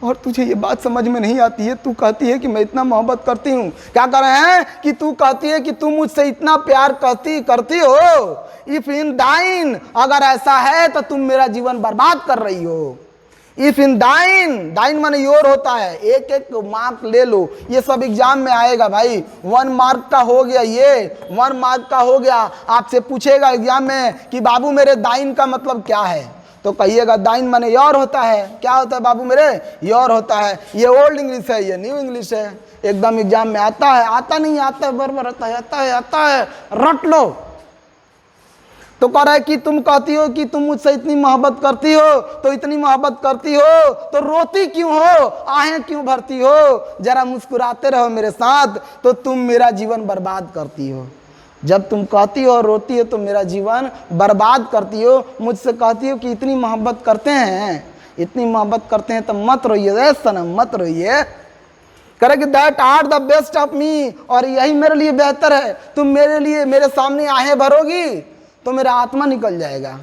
और तुझे ये बात समझ में नहीं आती है। तू कहती है कि मैं इतना मोहब्बत करती हूँ। क्या कर रहे हैं कि तू कहती है कि तू मुझसे इतना प्यार करती हो। इफ इन दाइन, अगर ऐसा है तो तुम मेरा जीवन बर्बाद कर रही हो। इफ इन दाइन, दाइन माने योर होता है। एक एक मार्क ले लो, ये सब एग्जाम में आएगा भाई। 1 मार्क का हो गया, ये 1 मार्क का हो गया। आपसे पूछेगा एग्जाम में कि बाबू मेरे दाइन का मतलब क्या है, तो कहिएगा दाइन माने योर होता है। क्या होता है बाबू मेरे? योर होता है। ये ओल्ड इंग्लिश है, ये न्यू इंग्लिश है। एकदम एग्जाम में आता है, आता नहीं आता है, बराबर आता है, आता है, आता है, रट लो। तो कह रहा है कि तुम कहती हो कि तुम मुझसे इतनी मोहब्बत करती हो, तो इतनी मोहब्बत करती हो तो रोती क्यों हो, आहें क्यों भरती हो? जरा मुस्कुराते रहो मेरे साथ, तो तुम मेरा जीवन बर्बाद करती हो। जब तुम कहती हो और रोती हो तो मेरा जीवन बर्बाद करती हो। मुझसे कहती हो कि इतनी मोहब्बत करते हैं, इतनी मोहब्बत करते हैं तो मत रोइए सनम, मत रोइए। करे कि that are the best of me, और यही मेरे लिए बेहतर है। तुम मेरे लिए मेरे सामने आहें भरोगी तो मेरा आत्मा निकल जाएगा।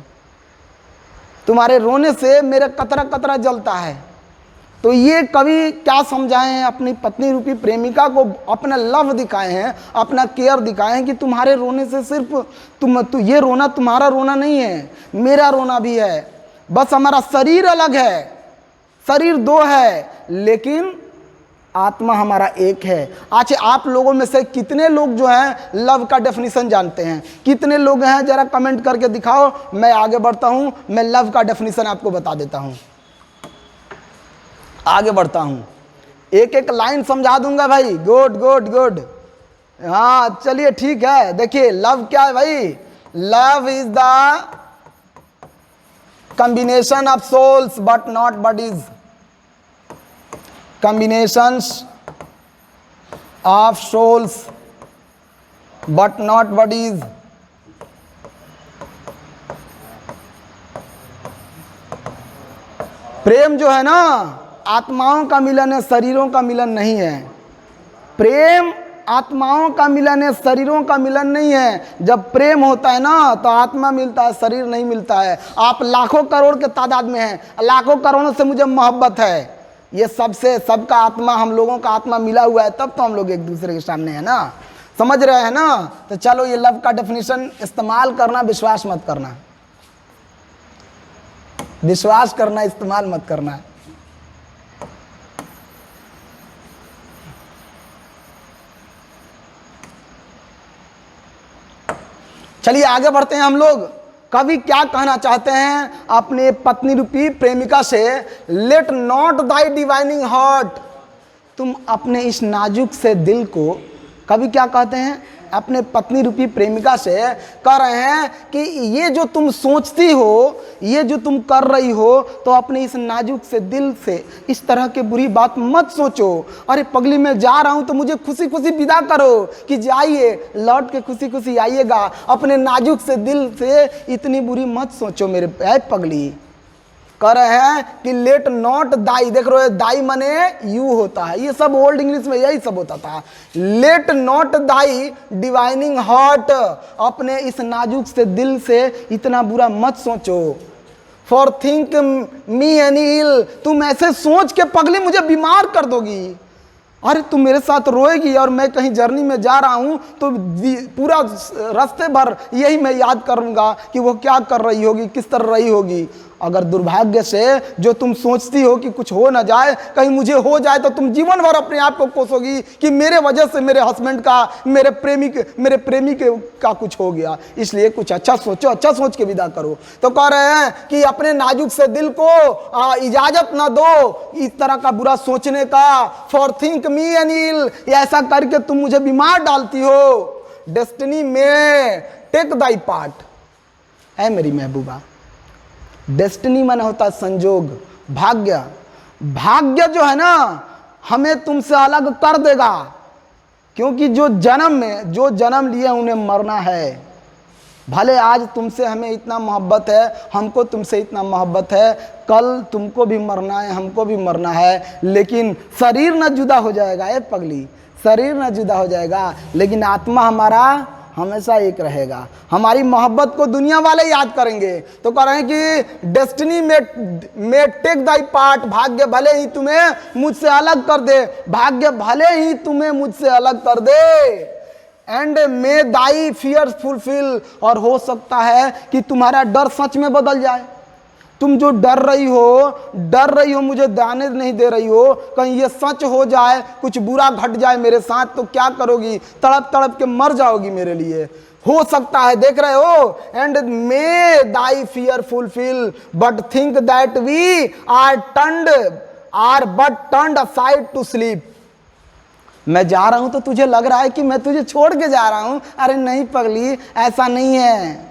तुम्हारे रोने से मेरा कतरा कतरा जलता है। तो ये कवि क्या समझाए हैं, अपनी पत्नी रूपी प्रेमिका को अपना लव दिखाए हैं, अपना केयर दिखाए हैं कि तुम्हारे रोने से सिर्फ ये रोना तुम्हारा रोना नहीं है, मेरा रोना भी है। बस हमारा शरीर अलग है, शरीर 2 है, लेकिन आत्मा हमारा एक है। अच्छा, आप लोगों में से कितने लोग जो हैं लव का डेफिनेशन जानते हैं? कितने लोग हैं, जरा कमेंट करके दिखाओ। मैं आगे बढ़ता हूं, मैं लव का डेफिनेशन आपको बता देता हूं। आगे बढ़ता हूं, एक एक लाइन समझा दूंगा भाई। गुड गुड गुड, हाँ चलिए ठीक है। देखिए लव क्या है भाई? Love is the combination of souls but not bodies, combinations of souls but not bodies। प्रेम जो है ना, आत्माओं का मिलन है, शरीरों का मिलन नहीं है। प्रेम आत्माओं का मिलन है, शरीरों का मिलन नहीं है। जब प्रेम होता है ना तो आत्मा मिलता है, शरीर नहीं मिलता है। आप लाखों करोड़ के तादाद में हैं, लाखों करोड़ों से मुझे मोहब्बत है, ये सबसे सबका आत्मा, हम लोगों का आत्मा मिला हुआ है, तब तो हम लोग एक दूसरे के सामने है ना। समझ रहे हैं ना? तो चलो ये लव का डेफिनेशन इस्तेमाल करना, विश्वास मत करना, विश्वास करना, इस्तेमाल मत करना। चलिए आगे बढ़ते हैं हम लोग। कवि क्या कहना चाहते हैं अपने पत्नी रूपी प्रेमिका से? Let not thy divining heart, तुम अपने इस नाजुक से दिल को, कवि क्या कहते हैं अपने पत्नी रूपी प्रेमिका से? कह रहे हैं कि ये जो तुम सोचती हो, ये जो तुम कर रही हो, तो अपने इस नाजुक से दिल से इस तरह के बुरी बात मत सोचो। अरे पगली मैं जा रहा हूं तो मुझे खुशी खुशी विदा करो कि जाइए, लौट के खुशी खुशी आइएगा। अपने नाजुक से दिल से इतनी बुरी मत सोचो मेरे पगली। कह रहे हैं कि लेट नॉट दाई, देख रहे हो दाई मने यू होता है, ये सब ओल्ड इंग्लिश में यही सब होता था। Let not thy divining heart, अपने इस नाजुक से दिल से इतना बुरा मत सोचो। फॉर थिंक मी एनी इल, तुम ऐसे सोच के पगली मुझे बीमार कर दोगी। अरे तुम मेरे साथ रोएगी और मैं कहीं जर्नी में जा रहा हूं तो पूरा रास्ते भर यही मैं याद करूंगा कि वो क्या कर रही होगी, किस तरह रही होगी। अगर दुर्भाग्य से जो तुम सोचती हो कि कुछ हो ना जाए, कहीं मुझे हो जाए, तो तुम जीवन भर अपने आप को कोसोगी कि मेरे वजह से मेरे हस्बैंड का, मेरे प्रेमी का कुछ हो गया। इसलिए कुछ अच्छा सोचो, अच्छा सोच के विदा करो। तो कह रहे हैं कि अपने नाजुक से दिल को इजाजत ना दो इस तरह का बुरा सोचने का। फॉर थिंक मी अनिल, ऐसा करके तुम मुझे बीमार डालती हो। डेस्टिनी में टेक दाई पार्ट, है मेरी महबूबा। डेस्टिनी माने होता है संजोग, भाग्य। भाग्य जो है ना हमें तुमसे अलग कर देगा, क्योंकि जो जन्म लिए उन्हें मरना है। भले आज तुमसे हमें इतना मोहब्बत है, हमको तुमसे इतना मोहब्बत है, कल तुमको भी मरना है, हमको भी मरना है, लेकिन शरीर न जुदा हो जाएगा। ए पगली, शरीर न जुदा हो जाएगा, लेकिन आत्मा हमारा हमेशा एक रहेगा। हमारी मोहब्बत को दुनिया वाले याद करेंगे। तो कह रहे हैं कि डेस्टिनी में टेक दाई पार्ट, भाग्य भले ही तुम्हें मुझसे अलग कर दे, भाग्य भले ही तुम्हें मुझसे अलग कर दे। And may thy fear fulfil, और हो सकता है कि तुम्हारा डर सच में बदल जाए। तुम जो डर रही हो, मुझे दाने नहीं दे रही हो, कहीं ये सच हो जाए, कुछ बुरा घट जाए मेरे साथ, तो क्या करोगी? तड़प तड़प के मर जाओगी मेरे लिए। हो सकता है, देख रहे हो। And may thy fear fulfil but think that we are but turned aside to sleep. मैं जा रहा हूं तो तुझे लग रहा है कि मैं तुझे छोड़ के जा रहा हूं। अरे नहीं पगली, ऐसा नहीं है।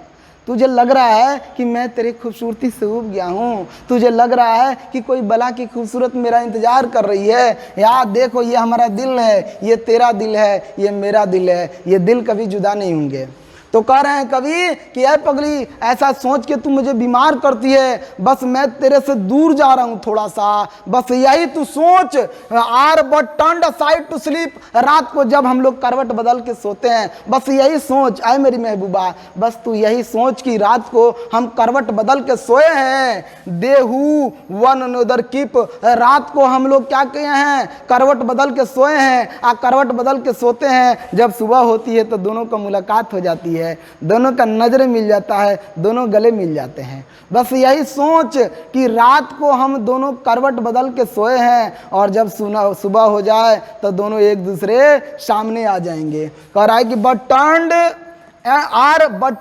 तुझे लग रहा है कि मैं तेरी खूबसूरती से उब गया हूँ, तुझे लग रहा है कि कोई बला की खूबसूरत मेरा इंतजार कर रही है। यार देखो, ये हमारा दिल है, ये तेरा दिल है, ये मेरा दिल है, ये दिल कभी जुदा नहीं होंगे। तो कह रहे हैं कवि कि ऐ पगली, ऐसा सोच के तू मुझे बीमार करती है, बस मैं तेरे से दूर जा रहा हूँ थोड़ा सा, बस यही तू सोच। Are but turned aside to sleep, रात को जब हम लोग करवट बदल के सोते हैं, बस यही सोच। ऐ मेरी महबूबा, बस तू यही सोच कि रात को हम करवट बदल के सोए हैं। दे हु वन अनदर कीप, रात को हम लोग क्या किए हैं? करवट बदल के सोए हैं। करवट बदल के सोते हैं, जब सुबह होती है तो दोनों का मुलाकात हो जाती है, दोनों का नजर मिल जाता है, दोनों गले मिल जाते हैं। बस यही सोच कि रात को हम दोनों करवट बदल के सोए हैं, और जब सुबह हो जाए तो दोनों एक दूसरे सामने आ जाएंगे। कह रहा है कि but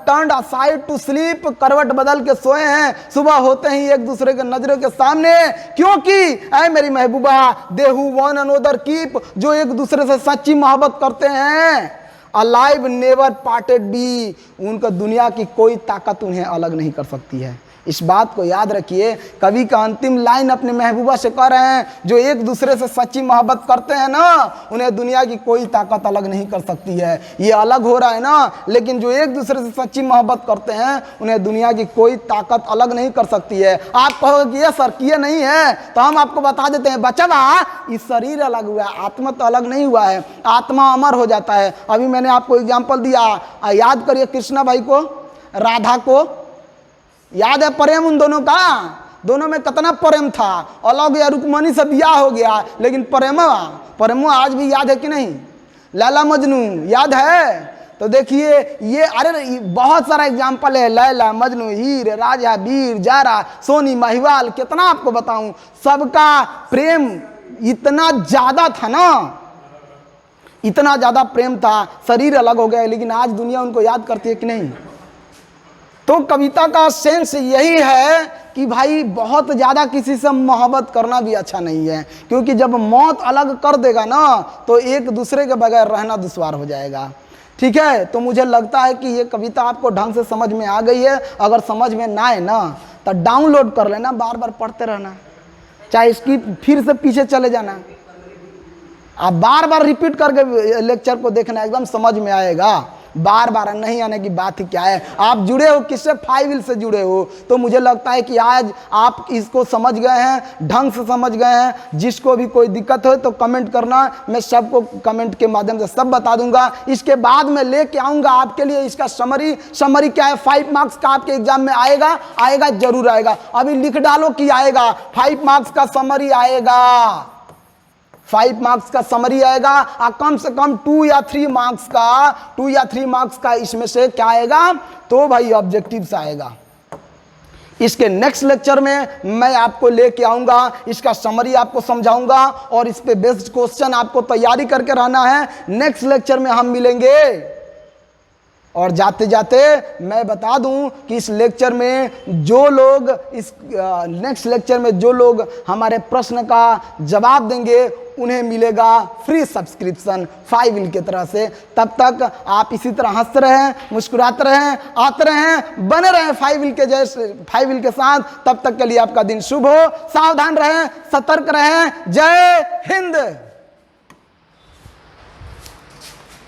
turned aside to sleep, करवट बदल के सोए हैं, सुबह होते ही एक दूसरे के नजरों के सामने। क्योंकि ऐ मेरी महबूबा, दे हु वन अनदर कीप, जो एक दूसरे से सच्ची मोहब्बत करते हैं, अलाइव नेवर पार्टेड बी, उनका दुनिया की कोई ताकत उन्हें अलग नहीं कर सकती है। इस बात को याद रखिए। कवि का अंतिम लाइन अपने महबूबा से कह रहे हैं, जो एक दूसरे से सच्ची मोहब्बत करते हैं ना, उन्हें दुनिया की कोई ताकत अलग नहीं कर सकती है। ये अलग हो रहा है ना, लेकिन जो एक दूसरे से सच्ची मोहब्बत करते हैं, उन्हें दुनिया की कोई ताकत अलग नहीं कर सकती है। आप कहोगे कि ये सर किए नहीं है, तो हम आपको बता देते हैं, बचवा, इस शरीर अलग हुआ है, आत्मा तो अलग नहीं हुआ है। आत्मा अमर हो जाता है। अभी मैंने आपको एग्जाम्पल दिया, याद करिए कृष्णा भाई को, राधा को, याद है प्रेम उन दोनों का? दोनों में कितना प्रेम था। अलग या रुक्मणी से ब्याह हो गया, लेकिन प्रेम आज भी याद है कि नहीं? लैला मजनू याद है? तो देखिए ये, अरे बहुत सारा एग्जाम्पल है, लैला मजनू, हीर राजा, वीर जारा, सोनी महिवाल, कितना आपको बताऊं। सबका प्रेम इतना ज्यादा था ना, इतना ज्यादा प्रेम था, शरीर अलग हो गया, लेकिन आज दुनिया उनको याद करती है कि नहीं? तो कविता का सेंस यही है कि भाई बहुत ज़्यादा किसी से मोहब्बत करना भी अच्छा नहीं है, क्योंकि जब मौत अलग कर देगा ना, तो एक दूसरे के बगैर रहना दुश्वार हो जाएगा। ठीक है, तो मुझे लगता है कि ये कविता आपको ढंग से समझ में आ गई है। अगर समझ में ना आए ना, तो डाउनलोड कर लेना, बार बार पढ़ते रहना, चाहे इसकी फिर से पीछे चले जाना, आप बार बार रिपीट करके लेक्चर को देखना, एकदम समझ में आएगा। बार बार नहीं आने की बात ही क्या है। आप जुड़े हो किससे? 5 व्हील से जुड़े हो। तो मुझे लगता है कि आज आप इसको समझ गए हैं, ढंग से समझ गए हैं। जिसको भी कोई दिक्कत हो तो कमेंट करना, मैं सबको कमेंट के माध्यम से सब बता दूंगा। इसके बाद मैं लेके आऊंगा आपके लिए इसका समरी क्या है। 5 मार्क्स का आपके एग्जाम में आएगा जरूर आएगा। अभी लिख डालो कि आएगा, 5 मार्क्स का समरी आएगा, 5 मार्क्स का समरी आएगा। और कम से कम 2 या 3 मार्क्स का इसमें से क्या आएगा? तो भाई ऑब्जेक्टिव्स आएगा। इसके नेक्स्ट लेक्चर में मैं आपको लेके आऊंगा, इसका समरी आपको समझाऊंगा और इस पे बेस्ड क्वेश्चन आपको तैयारी करके रहना है। नेक्स्ट लेक्चर में हम मिलेंगे। और जाते जाते मैं बता दूं कि इस लेक्चर में जो लोग नेक्स्ट लेक्चर में जो लोग हमारे प्रश्न का जवाब देंगे उन्हें मिलेगा फ्री सब्सक्रिप्शन 5 व्हील की तरह से। तब तक आप इसी तरह हंसते रहें, मुस्कुराते रहें, आते रहें, बने रहें 5 व्हील के साथ। तब तक के लिए आपका दिन शुभ हो। सावधान रहें, सतर्क रहें। जय हिंद।